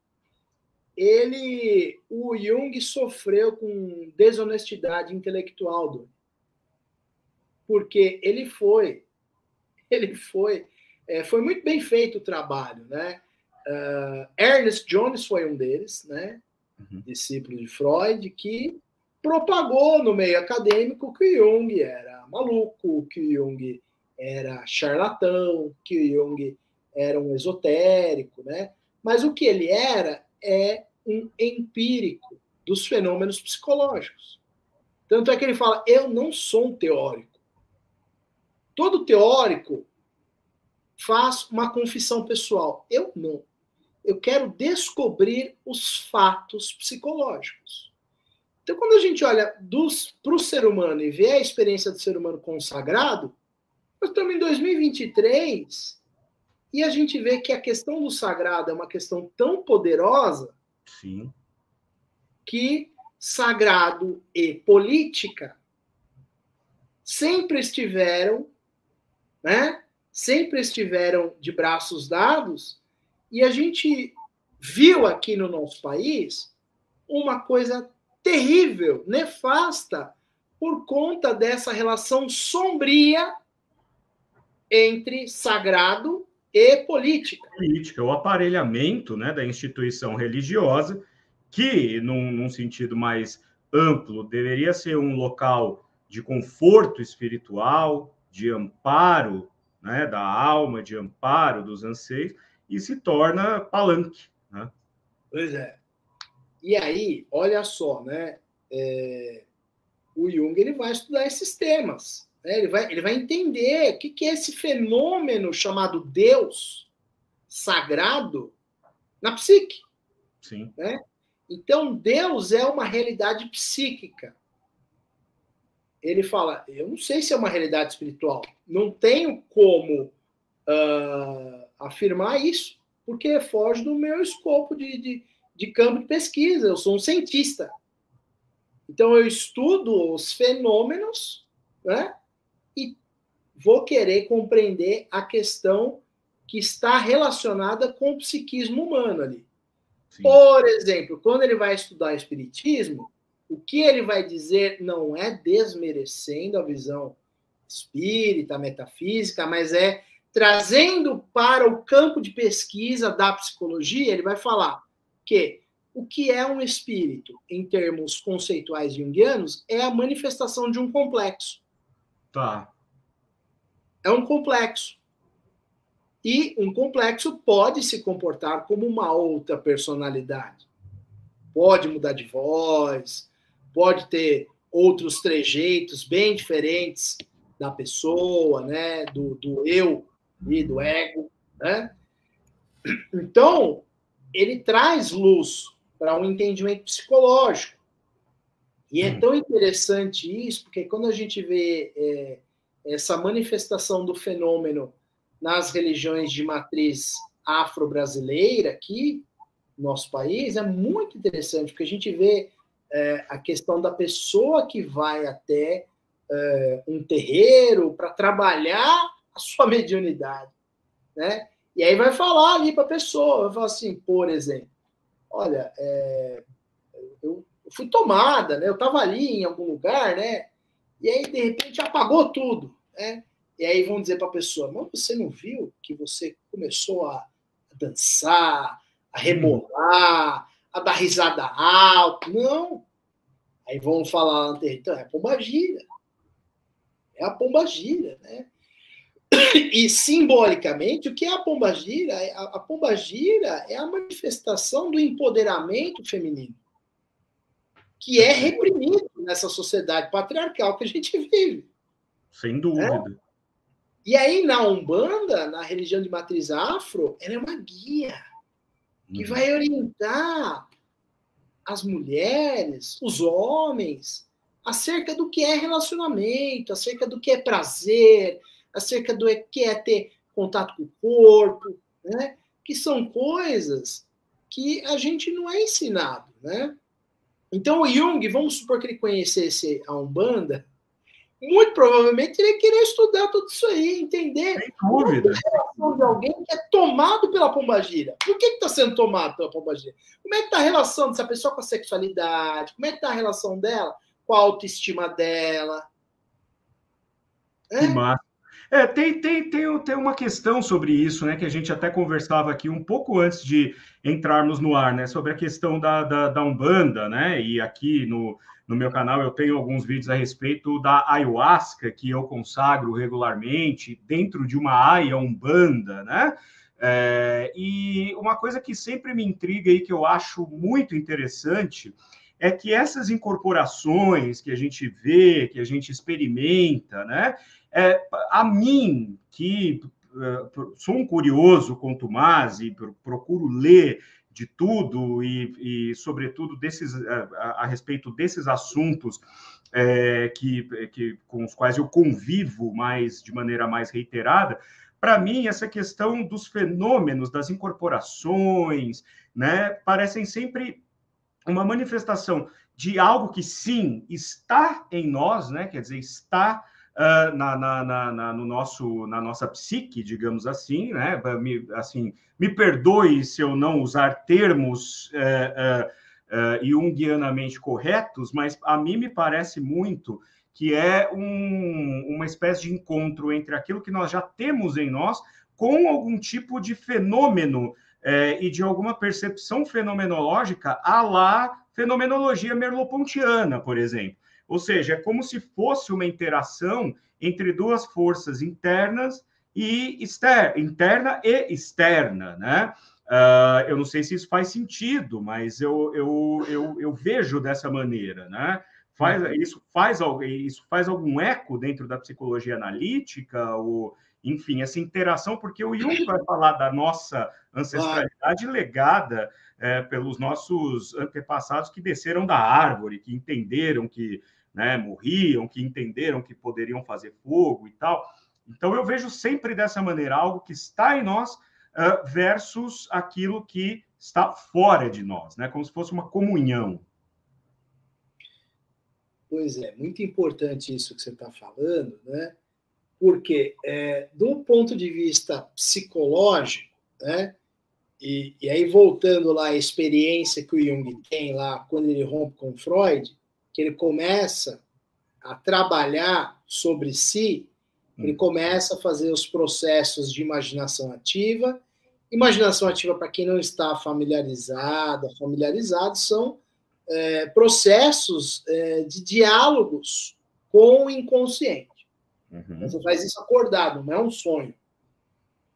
o Jung sofreu com desonestidade intelectual, porque foi muito bem feito o trabalho, né? Ernest Jones foi um deles, né? Discípulo de Freud, que propagou no meio acadêmico que Jung era maluco, que Jung era charlatão, que Jung era um esotérico, né? Mas o que ele era é um empírico dos fenômenos psicológicos. Tanto é que ele fala, eu não sou um teórico. Todo teórico faz uma confissão pessoal. Eu não. Eu quero descobrir os fatos psicológicos. Então, quando a gente olha para o ser humano e vê a experiência do ser humano consagrado, nós estamos em 2023 e a gente vê que a questão do sagrado é uma questão tão poderosa. Sim. Que sagrado e política sempre estiveram, né? Sempre estiveram de braços dados, e a gente viu aqui no nosso país uma coisa terrível, nefasta, por conta dessa relação sombria entre sagrado e política. Política, o aparelhamento, né, da instituição religiosa, que, num sentido mais amplo, deveria ser um local de conforto espiritual, de amparo, né, da alma, de amparo dos anseios, e se torna palanque. Né? Pois é. E aí, olha só, né? O Jung ele vai estudar esses temas. Né? Ele vai entender o que é esse fenômeno chamado Deus sagrado na psique. Sim. Né? Então, Deus é uma realidade psíquica. Ele fala, eu não sei se é uma realidade espiritual. Não tenho como afirmar isso, porque foge do meu escopo de campo de pesquisa. Eu sou um cientista. Então, eu estudo os fenômenos, né? E vou querer compreender a questão que está relacionada com o psiquismo humano ali. Sim. Por exemplo, quando ele vai estudar espiritismo, o que ele vai dizer não é desmerecendo a visão espírita, metafísica, mas é trazendo para o campo de pesquisa da psicologia, ele vai falar que o que é um espírito, em termos conceituais junguianos, é a manifestação de um complexo. Tá. É um complexo. E um complexo pode se comportar como uma outra personalidade. Pode mudar de voz, pode ter outros trejeitos bem diferentes da pessoa, né? Do eu e do ego. Né? Então, ele traz luz para um entendimento psicológico. E é tão interessante isso, porque quando a gente vê essa manifestação do fenômeno nas religiões de matriz afro-brasileira aqui no nosso país, é muito interessante, porque a gente vê a questão da pessoa que vai até um terreiro para trabalhar a sua mediunidade, né? E aí vai falar ali para a pessoa, vai falar assim, por exemplo, olha, eu fui tomada, né? Eu estava ali em algum lugar, né? E aí, de repente, apagou tudo, né? E aí vão dizer para a pessoa, mas você não viu que você começou a dançar, a rebolar, a dar risada alta? Não. Aí vão falar, então, é a pombagira. É a pombagira, né? E, simbolicamente, o que é a pombagira? A pombagira é a manifestação do empoderamento feminino, que é reprimido nessa sociedade patriarcal que a gente vive. Sem dúvida. Né? E aí, na Umbanda, na religião de matriz afro, ela é uma guia que vai orientar as mulheres, os homens, acerca do que é relacionamento, acerca do que é prazer, acerca do que é ter contato com o corpo, né? Que são coisas que a gente não é ensinado, né? Então, o Jung, vamos supor que ele conhecesse a Umbanda, muito provavelmente ele ia querer estudar tudo isso aí, entender a relação de alguém que é tomado pela pombagira. Por que está sendo tomado pela pombagira? Como é que está a relação dessa pessoa com a sexualidade? Como é que está a relação dela com a autoestima dela? Que massa. Tem uma questão sobre isso, né, que a gente até conversava aqui um pouco antes de entrarmos no ar, né, sobre a questão da Umbanda, né, e aqui no meu canal eu tenho alguns vídeos a respeito da ayahuasca, que eu consagro regularmente dentro de uma aia Umbanda, né, e uma coisa que sempre me intriga e que eu acho muito interessante é que essas incorporações que a gente vê, que a gente experimenta, né, a mim, que sou um curioso contumaz e procuro ler de tudo e sobretudo, a respeito desses assuntos com os quais eu convivo de maneira mais reiterada, para mim, essa questão dos fenômenos, das incorporações, né, parecem sempre uma manifestação de algo que, sim, está em nós, né, quer dizer, está na nossa psique, digamos assim, né? Me perdoe se eu não usar termos junguianamente corretos, mas a mim me parece muito que é uma espécie de encontro entre aquilo que nós já temos em nós com algum tipo de fenômeno e de alguma percepção fenomenológica à la fenomenologia merleau-pontiana, por exemplo. Ou seja, é como se fosse uma interação entre duas forças internas e interna e externa, né? Eu não sei se isso faz sentido, mas eu vejo dessa maneira, né? Isso faz algum eco dentro da psicologia analítica, ou, enfim, essa interação, porque o Jung vai falar da nossa ancestralidade legada pelos nossos antepassados que desceram da árvore, que entenderam que, né, morriam, que entenderam que poderiam fazer fogo e tal. Então, eu vejo sempre dessa maneira, algo que está em nós versus aquilo que está fora de nós, né? Como se fosse uma comunhão. Pois é, muito importante isso que você está falando, né? Porque, do ponto de vista psicológico, né? E aí, voltando lá à experiência que o Jung tem lá, quando ele rompe com Freud, que ele começa a trabalhar sobre si, ele começa a fazer os processos de imaginação ativa. Imaginação ativa, para quem não está familiarizado, são processos de diálogos com o inconsciente. Então, você faz isso acordado, não é um sonho.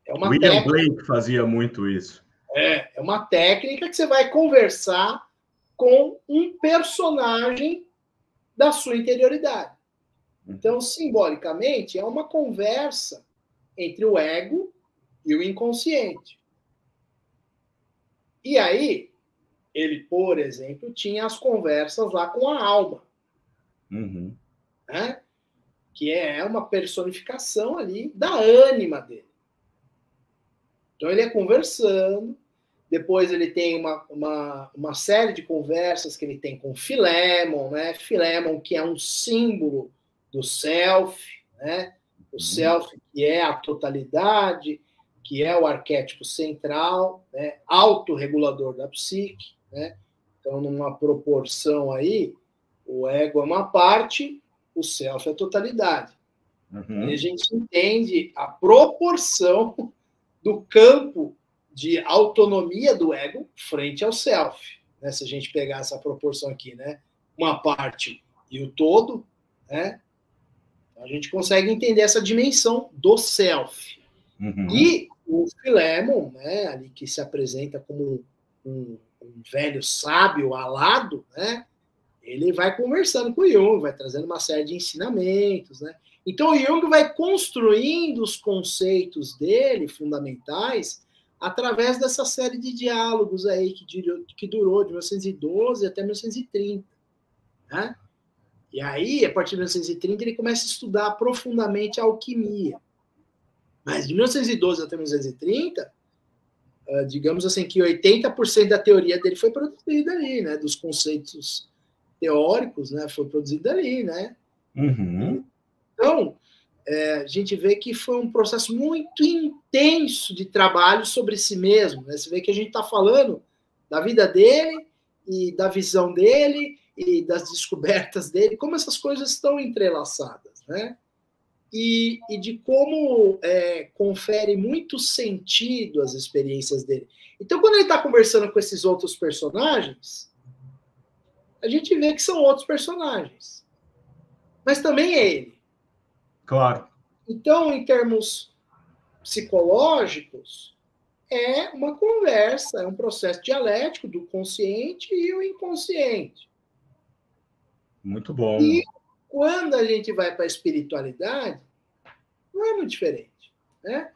É uma William Blake fazia muito isso. É uma técnica que você vai conversar com um personagem da sua interioridade. Então, simbolicamente, é uma conversa entre o ego e o inconsciente. E aí, ele, por exemplo, tinha as conversas lá com a alma, né? Que é uma personificação ali da ânima dele. Então, ele é conversando, depois ele tem uma série de conversas que ele tem com Philemon, né? Philemon, que é um símbolo do self, né? O self, que é a totalidade, que é o arquétipo central, né? Autorregulador da psique, né? Então, numa proporção aí, o ego é uma parte, o self é a totalidade. E a gente entende a proporção do campo de autonomia do ego frente ao self, né? Se a gente pegar essa proporção aqui, né? Uma parte e o todo, né? A gente consegue entender essa dimensão do self. E o Philemon, né, ali que se apresenta como um velho sábio alado, né, ele vai conversando com o Jung, vai trazendo uma série de ensinamentos, né? Então o Jung vai construindo os conceitos dele, fundamentais, através dessa série de diálogos aí que durou de 1912 até 1930, né? E aí, a partir de 1930, ele começa a estudar profundamente a alquimia. Mas de 1912 até 1930, digamos assim, que 80% da teoria dele foi produzida ali, né? Dos conceitos teóricos, né? Foi produzida ali, né? Então, a gente vê que foi um processo muito intenso de trabalho sobre si mesmo, né? Você vê que a gente está falando da vida dele e da visão dele e das descobertas dele, como essas coisas estão entrelaçadas, né? e de como confere muito sentido às experiências dele. Então, quando ele está conversando com esses outros personagens, a gente vê que são outros personagens. Mas também é ele. Claro. Então, em termos psicológicos, é uma conversa, é um processo dialético do consciente e o inconsciente. Muito bom. E quando a gente vai para a espiritualidade, não é muito diferente, né?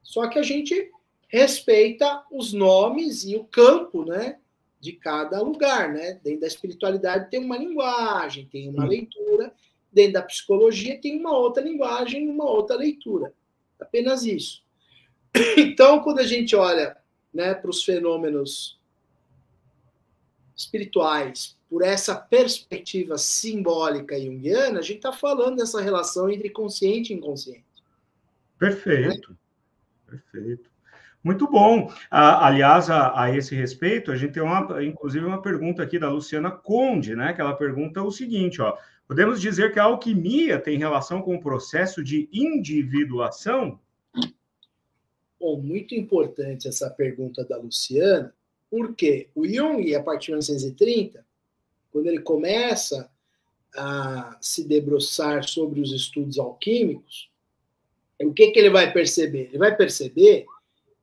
Só que a gente respeita os nomes e o campo, né, de cada lugar, né? Dentro da espiritualidade tem uma linguagem, tem uma leitura, dentro da psicologia tem uma outra linguagem, uma outra leitura. Apenas isso. Então, quando a gente olha, né, para os fenômenos espirituais por essa perspectiva simbólica junguiana, a gente está falando dessa relação entre consciente e inconsciente. Perfeito. Né? Perfeito. Muito bom. Aliás, a esse respeito, a gente tem inclusive uma pergunta aqui da Luciana Conde, né? Que ela pergunta o seguinte, ó. Podemos dizer que a alquimia tem relação com o processo de individuação? Bom, muito importante essa pergunta da Luciana, porque o Jung, a partir de 1930, quando ele começa a se debruçar sobre os estudos alquímicos, o que ele vai perceber? Ele vai perceber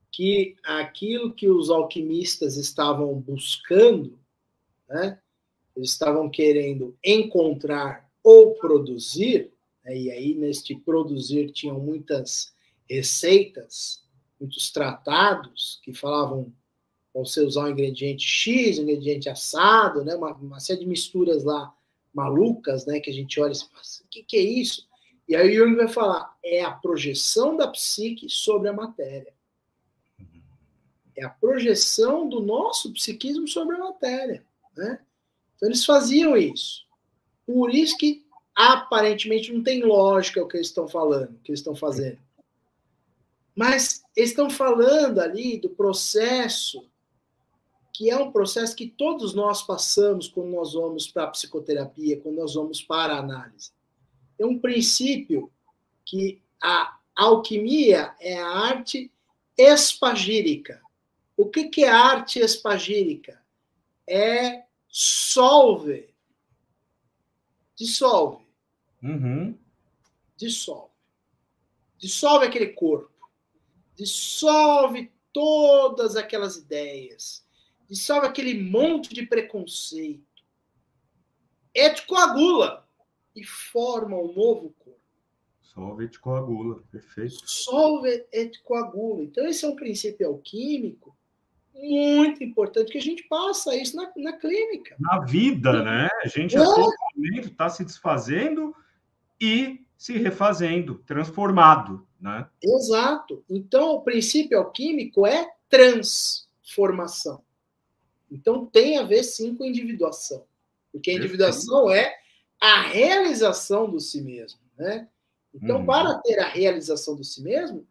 que aquilo que os alquimistas estavam buscando, né, eles estavam querendo encontrar ou produzir, né, e aí neste produzir tinham muitas receitas, muitos tratados que falavam para você usar um ingrediente X, um ingrediente assado, né, uma série de misturas lá malucas, né, que a gente olha e fala, o que é isso? E aí o Jung vai falar, é a projeção da psique sobre a matéria. É a projeção do nosso psiquismo sobre a matéria, né? Então eles faziam isso. Por isso que aparentemente não tem lógica o que eles estão falando, o que eles estão fazendo. Mas eles estão falando ali do processo, que é um processo que todos nós passamos quando nós vamos para a psicoterapia, quando nós vamos para a análise. É um princípio que a alquimia é a arte espagírica. O que é arte espagírica? É dissolve. Uhum. Dissolve aquele corpo. Dissolve todas aquelas ideias. Dissolve aquele monte de preconceito. Coagula e forma um novo corpo. Dissolve e coagula, perfeito. Dissolve e coagula. Então, esse é um princípio alquímico muito importante, que a gente passa isso na clínica. Na vida, né? A gente a todo momento está se desfazendo e se refazendo, transformado, né? Exato. Então, o princípio alquímico é transformação. Então, tem a ver, sim, com individuação. Porque a individuação é a realização do si mesmo, né? Então, para ter a realização do si mesmo,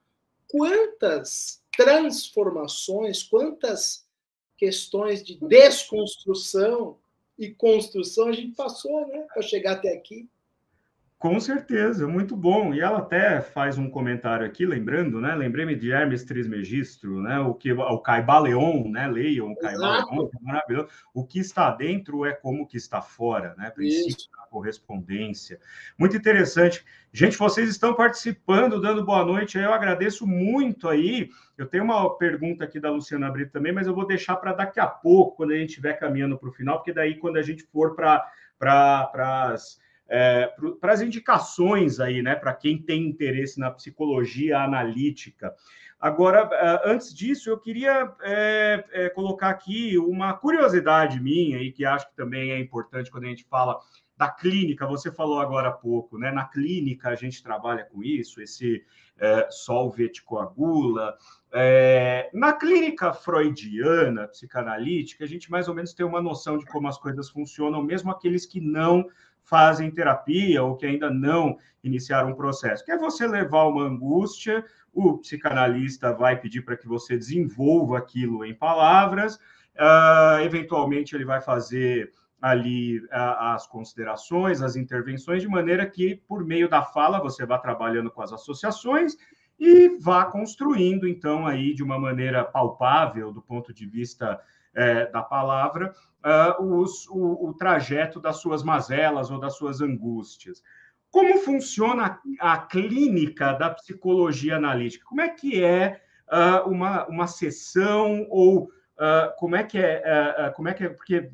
quantas transformações, quantas questões de desconstrução e construção a gente passou, né, para chegar até aqui. Com certeza, muito bom. E ela até faz um comentário aqui, lembrando, né? Lembrei-me de Hermes Trismegisto, né? O Caibaleon, né? Leiam o Caibaleon, que é maravilhoso. O que está dentro é como o que está fora, né? Princípio da correspondência. Muito interessante. Gente, vocês estão participando, dando boa noite. Eu agradeço muito aí. Eu tenho uma pergunta aqui da Luciana Brito também, mas eu vou deixar para daqui a pouco, quando a gente estiver caminhando para o final, porque daí, quando a gente for para as indicações aí, né, para quem tem interesse na psicologia analítica. Agora, antes disso, eu queria colocar aqui uma curiosidade minha, e que acho que também é importante quando a gente fala da clínica. Você falou agora há pouco, né? Na clínica a gente trabalha com isso, esse solve et coagula. Na clínica freudiana, psicanalítica, a gente mais ou menos tem uma noção de como as coisas funcionam, mesmo aqueles que não fazem terapia ou que ainda não iniciaram um processo, que é você levar uma angústia, o psicanalista vai pedir para que você desenvolva aquilo em palavras, eventualmente ele vai fazer ali as considerações, as intervenções, de maneira que, por meio da fala, você vá trabalhando com as associações e vá construindo, então, aí, de uma maneira palpável, do ponto de vista da palavra, o trajeto das suas mazelas ou das suas angústias. Como funciona a clínica da psicologia analítica? Como é que é uma sessão ou como é que é, porque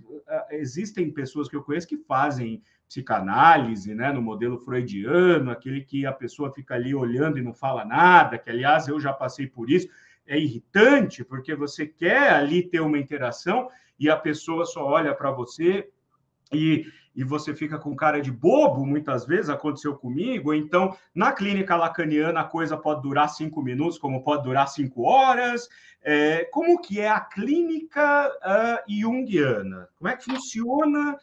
existem pessoas que eu conheço que fazem psicanálise, né, no modelo freudiano, aquele que a pessoa fica ali olhando e não fala nada, que, aliás, eu já passei por isso, é irritante, porque você quer ali ter uma interação e a pessoa só olha para você e você fica com cara de bobo, muitas vezes, aconteceu comigo. Então, na clínica lacaniana, a coisa pode durar 5 minutos, como pode durar 5 horas. Como que é a clínica junguiana? Como é que funciona?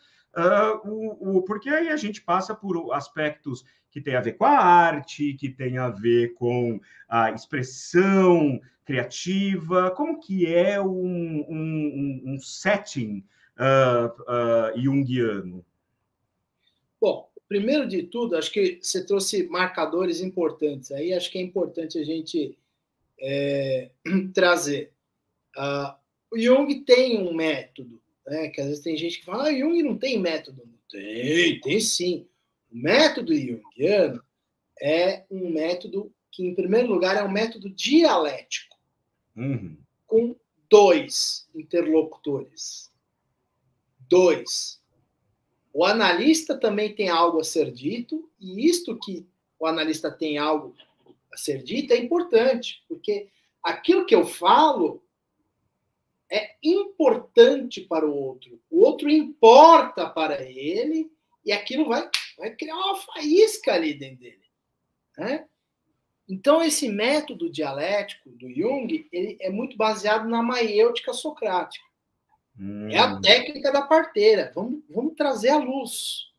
Porque aí a gente passa por aspectos que tem a ver com a arte, que tem a ver com a expressão criativa. Como que é um setting junguiano? Bom, primeiro de tudo, acho que você trouxe marcadores importantes. Aí acho que é importante a gente trazer. O Jung tem um método, né? Que às vezes tem gente que fala, Jung não tem método. Tem sim. O método junguiano é um método que, em primeiro lugar, é um método dialético, com 2 interlocutores. 2. O analista também tem algo a ser dito, e isto que o analista tem algo a ser dito é importante, porque aquilo que eu falo é importante para o outro importa para ele, e aquilo vai criar uma faísca ali dentro dele. Né? Então, esse método dialético do Jung ele é muito baseado na maiêutica socrática. É a técnica da parteira. Vamos trazer a luz.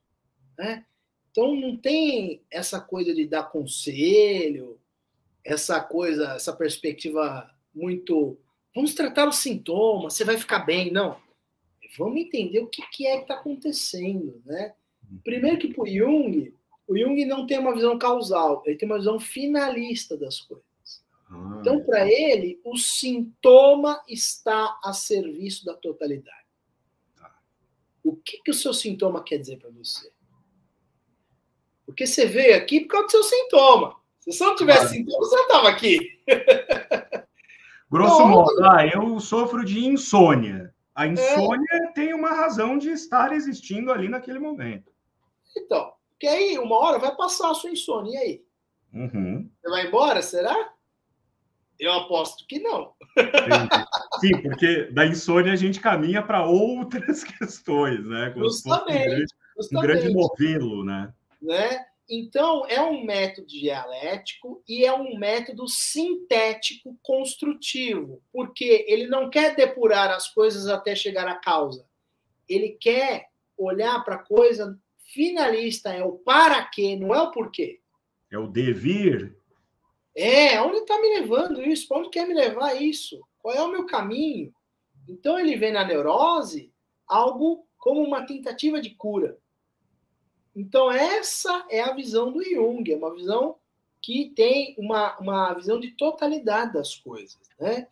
Né? Então, não tem essa coisa de dar conselho, essa perspectiva muito... Vamos tratar os sintomas, você vai ficar bem. Não. Vamos entender o que é que está acontecendo. Né? Primeiro que para o Jung não tem uma visão causal, ele tem uma visão finalista das coisas. Então, para ele, o sintoma está a serviço da totalidade. O que o seu sintoma quer dizer para você? Porque você veio aqui por causa do seu sintoma. Se você não tivesse sintoma, você não estava aqui. Grosso modo, eu sofro de insônia. A insônia tem uma razão de estar existindo ali naquele momento. Então, porque aí, uma hora vai passar a sua insônia. E aí? Você vai embora, será? Eu aposto que não. Sim, porque da insônia a gente caminha para outras questões, né? Como justamente. Um grande novelo, né? Então, é um método dialético e é um método sintético construtivo, porque ele não quer depurar as coisas até chegar à causa. Ele quer olhar para a coisa finalista, é o para quê, não é o porquê. É o devir. Onde está me levando isso? Para onde quer me levar isso? Qual é o meu caminho? Então, ele vê na neurose algo como uma tentativa de cura. Então, essa é a visão do Jung, é uma visão que tem uma visão de totalidade das coisas. Né?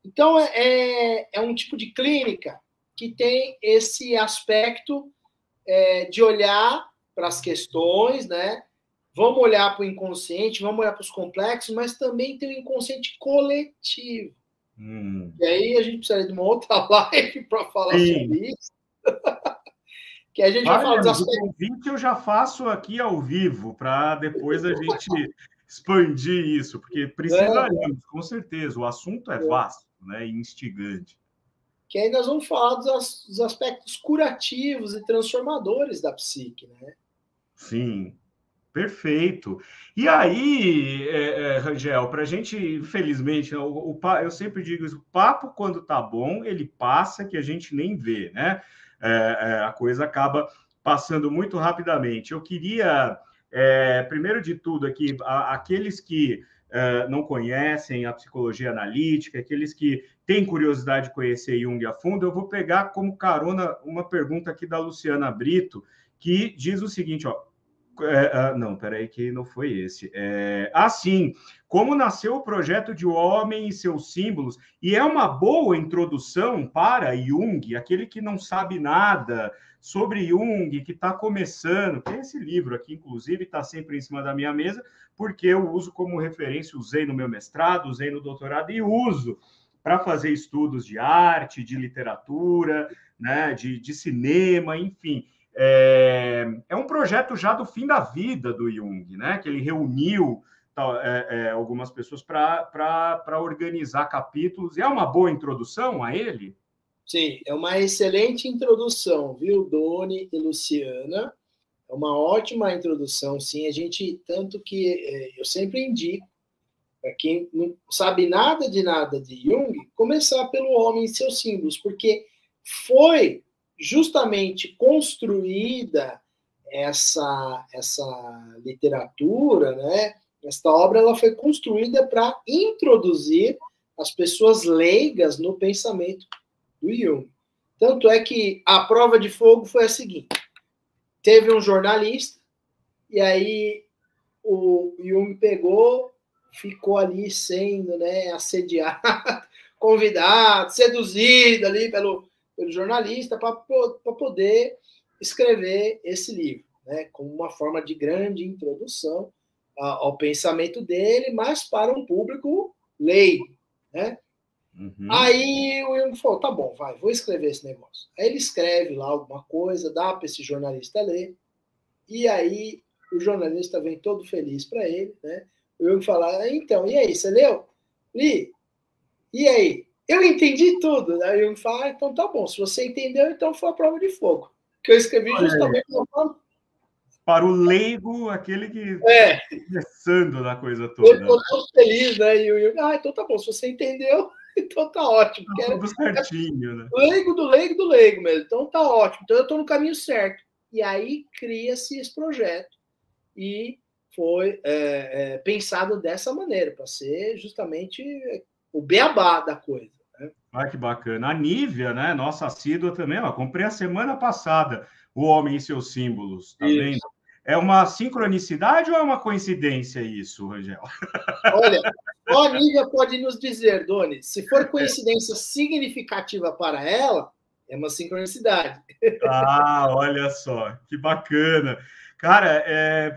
Então, é um tipo de clínica que tem esse aspecto de olhar para as questões, né? Vamos olhar para o inconsciente, vamos olhar para os complexos, mas também tem o inconsciente coletivo. E aí a gente precisa de uma outra live para falar sobre isso. Que a gente vai falar dos aspectos. O convite eu já faço aqui ao vivo, para depois a gente expandir isso, porque precisaremos, com certeza. O assunto é vasto, né, e instigante. Que aí nós vamos falar dos aspectos curativos e transformadores da psique, né? Sim, perfeito. E aí, Rangel, para a gente, infelizmente, eu sempre digo isso, o papo, quando tá bom, ele passa que a gente nem vê, né? A coisa acaba passando muito rapidamente. Eu queria, primeiro de tudo, aqui, aqueles que não conhecem a psicologia analítica, aqueles que têm curiosidade de conhecer Jung a fundo, eu vou pegar como carona uma pergunta aqui da Luciana Brito, que diz o seguinte, ó, não, peraí, que não foi esse. Sim, como nasceu o projeto de O Homem e Seus Símbolos, e é uma boa introdução para Jung, aquele que não sabe nada sobre Jung, que está começando, tem esse livro aqui, inclusive, está sempre em cima da minha mesa, porque eu uso como referência, usei no meu mestrado, usei no doutorado e uso para fazer estudos de arte, de literatura, né, de cinema, enfim. É um projeto já do fim da vida do Jung, né? Que ele reuniu algumas pessoas para organizar capítulos. E é uma boa introdução a ele? Sim, é uma excelente introdução, viu, Doni e Luciana? É uma ótima introdução, sim. A gente, tanto que eu sempre indico, para quem não sabe nada de Jung, começar pelo Homem e Seus Símbolos, porque foi justamente construída essa literatura, né? Esta obra ela foi construída para introduzir as pessoas leigas no pensamento do Jung. Tanto é que a prova de fogo foi a seguinte: teve um jornalista, e aí o Jung pegou, ficou ali sendo, né, assediado, convidado, seduzido ali pelo jornalista para poder escrever esse livro, né, como uma forma de grande introdução ao pensamento dele, mas para um público leigo, né? Uhum. Aí o Jung falou, tá bom, vou escrever esse negócio. Aí ele escreve lá alguma coisa, dá para esse jornalista ler, e aí o jornalista vem todo feliz para ele, né? O Jung fala, então, e aí, você leu? Li. E aí? Eu entendi tudo. Aí o Jung fala, então tá bom, se você entendeu, então foi a prova de fogo. Que eu escrevi justamente para o leigo, aquele que está começando na coisa toda. Ele ficou tão feliz, né? E o Jung, então tá bom, se você entendeu, então tá ótimo. Tá tudo certinho, né? Leigo do leigo mesmo. Então tá ótimo. Então eu estou no caminho certo. E aí cria-se esse projeto. E foi pensado dessa maneira, para ser justamente o beabá da coisa. Né? Ah, que bacana. A Nívia, né? Nossa assídua também, ó, comprei a semana passada O Homem e Seus Símbolos, tá vendo? É uma sincronicidade ou é uma coincidência isso, Rangel? Olha, só a Nívia pode nos dizer, Doni, se for coincidência significativa para ela, é uma sincronicidade. Ah, olha só, que bacana. Cara,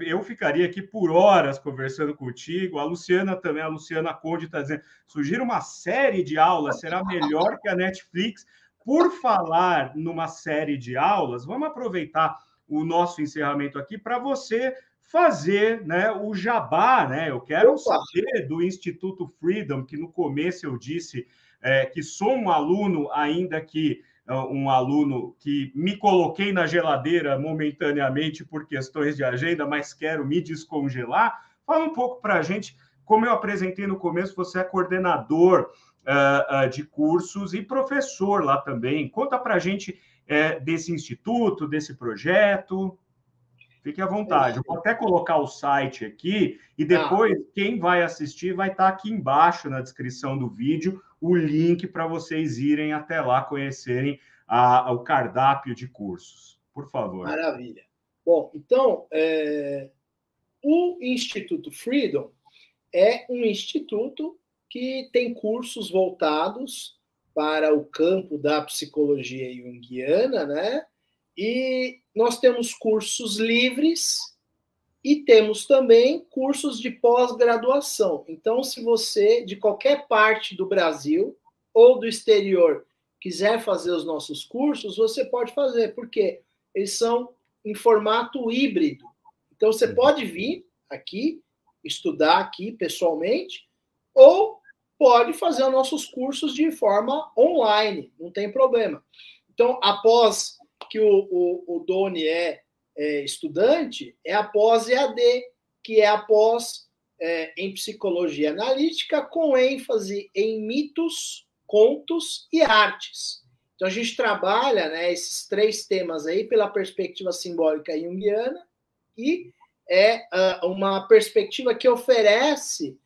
eu ficaria aqui por horas conversando contigo. A Luciana também, a Luciana Conde está dizendo, surgir uma série de aulas será melhor que a Netflix. Por falar numa série de aulas, vamos aproveitar o nosso encerramento aqui para você fazer, né, o jabá, né? Eu quero saber do Instituto Freedom, que no começo eu disse que sou um aluno, ainda que um aluno que me coloquei na geladeira momentaneamente por questões de agenda, mas quero me descongelar. Fala um pouco para a gente, como eu apresentei no começo, você é coordenador de cursos e professor lá também. Conta para a gente desse instituto, desse projeto. Fique à vontade. Eu vou até colocar o site aqui e depois quem vai assistir vai estar aqui embaixo na descrição do vídeo o link para vocês irem até lá conhecerem o cardápio de cursos. Por favor. Maravilha. Bom, então, o Instituto Freedom é um instituto que tem cursos voltados para o campo da psicologia junguiana, né? E nós temos cursos livres e temos também cursos de pós-graduação. Então, se você, de qualquer parte do Brasil ou do exterior, quiser fazer os nossos cursos, você pode fazer, porque eles são em formato híbrido. Então, você pode vir aqui, estudar aqui pessoalmente, ou pode fazer os nossos cursos de forma online, não tem problema. Então, após que o Doni é estudante, é a pós EAD, que é a pós em psicologia analítica, com ênfase em mitos, contos e artes. Então, a gente trabalha, né, esses três temas aí pela perspectiva simbólica junguiana e é uma perspectiva que oferece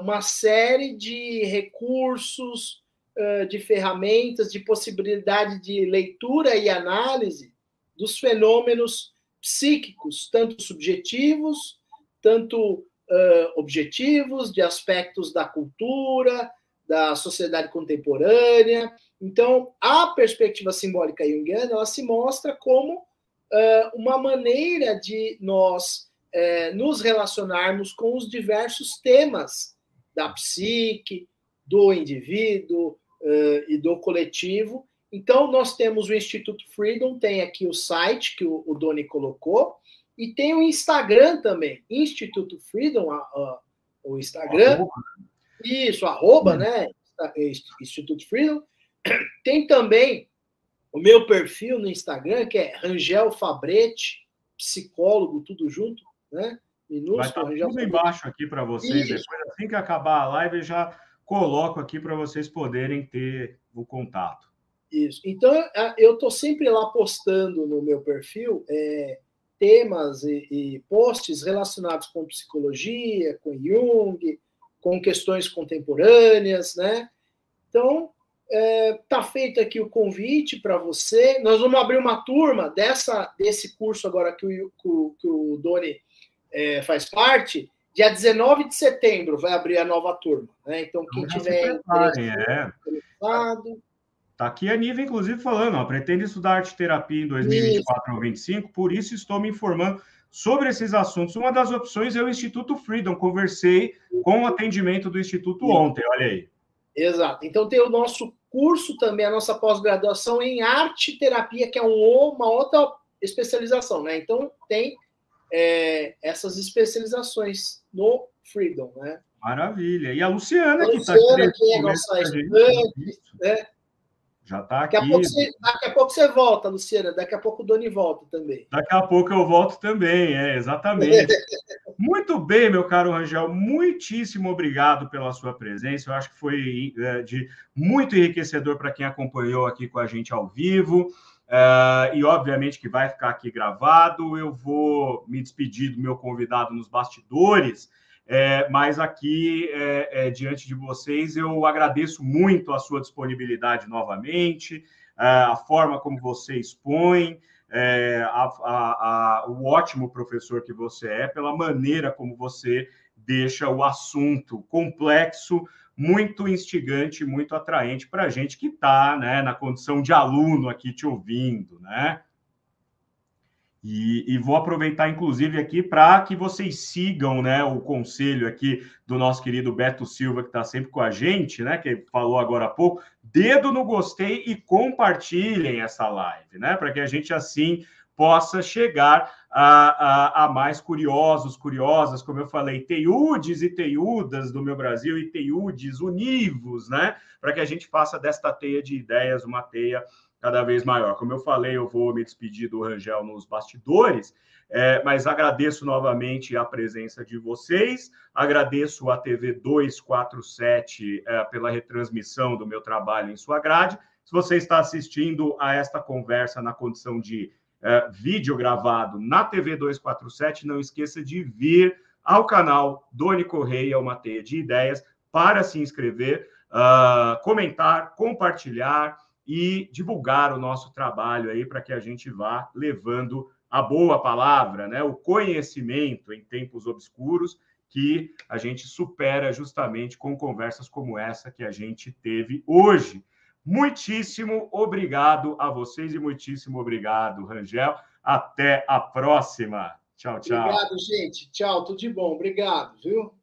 uma série de recursos, de ferramentas, de possibilidade de leitura e análise dos fenômenos psíquicos, tanto subjetivos, tanto objetivos, de aspectos da cultura, da sociedade contemporânea. Então, a perspectiva simbólica junguiana, ela se mostra como uma maneira de nós nos relacionarmos com os diversos temas da psique, do indivíduo e do coletivo. Então, nós temos o Instituto Freedom, tem aqui o site que o Doni colocou, e tem o Instagram também, Instituto Freedom, o Instagram, isso, @ né? Instituto Freedom. Tem também o meu perfil no Instagram, que é Rangel Fabretti, psicólogo, tudo junto, né? Minúsculo, vai estar tudo Fabretti. Embaixo aqui para vocês. Isso. Depois, assim que acabar a live, eu já coloco aqui para vocês poderem ter o contato. Isso. Então, eu estou sempre lá postando no meu perfil temas e posts relacionados com psicologia, com Jung, com questões contemporâneas, né? Então, tá feito aqui o convite para você. Nós vamos abrir uma turma desse curso agora que o Doni faz parte. Dia 19 de setembro vai abrir a nova turma, né? Então, quem tiver interessado... Está aqui a Niva, inclusive, falando, pretende estudar arte-terapia em 2024 ou 2025, por isso estou me informando sobre esses assuntos. Uma das opções é o Instituto Freedom. Conversei com o atendimento do Instituto ontem, olha aí. Exato. Então, tem o nosso curso também, a nossa pós-graduação em arte-terapia, que é uma outra especialização, né? Então, tem essas especializações no Freedom, né? Maravilha. E a Luciana, que está aqui. Que é nossa estudante, né? Já está aqui. Daqui a pouco você volta, Luciana. Daqui a pouco o Doni volta também. Daqui a pouco eu volto também, exatamente. Muito bem, meu caro Rangel. Muitíssimo obrigado pela sua presença. Eu acho que foi muito enriquecedor para quem acompanhou aqui com a gente ao vivo. E, obviamente, que vai ficar aqui gravado. Eu vou me despedir do meu convidado nos bastidores. Mas aqui, diante de vocês, eu agradeço muito a sua disponibilidade novamente, a forma como você expõe, o ótimo professor que você é, pela maneira como você deixa o assunto complexo, muito instigante, muito atraente para a gente que está, né, na condição de aluno aqui te ouvindo, né? E vou aproveitar, inclusive, aqui para que vocês sigam, né, o conselho aqui do nosso querido Beto Silva, que está sempre com a gente, né, que falou agora há pouco, dedo no gostei e compartilhem essa live, né, para que a gente, assim, possa chegar a mais curiosos, curiosas, como eu falei, teiudes e teiudas do meu Brasil e teiudes univos, né, para que a gente faça desta teia de ideias uma teia cada vez maior. Como eu falei, eu vou me despedir do Rangel nos bastidores, mas agradeço novamente a presença de vocês, agradeço a TV 247 pela retransmissão do meu trabalho em sua grade. Se você está assistindo a esta conversa na condição de vídeo gravado na TV 247, não esqueça de vir ao canal Doni Correia, uma teia de ideias, para se inscrever, comentar, compartilhar e divulgar o nosso trabalho aí para que a gente vá levando a boa palavra, né? O conhecimento em tempos obscuros que a gente supera justamente com conversas como essa que a gente teve hoje. Muitíssimo obrigado a vocês e muitíssimo obrigado, Rangel. Até a próxima. Tchau, tchau. Obrigado, gente. Tchau, tudo de bom. Obrigado, viu?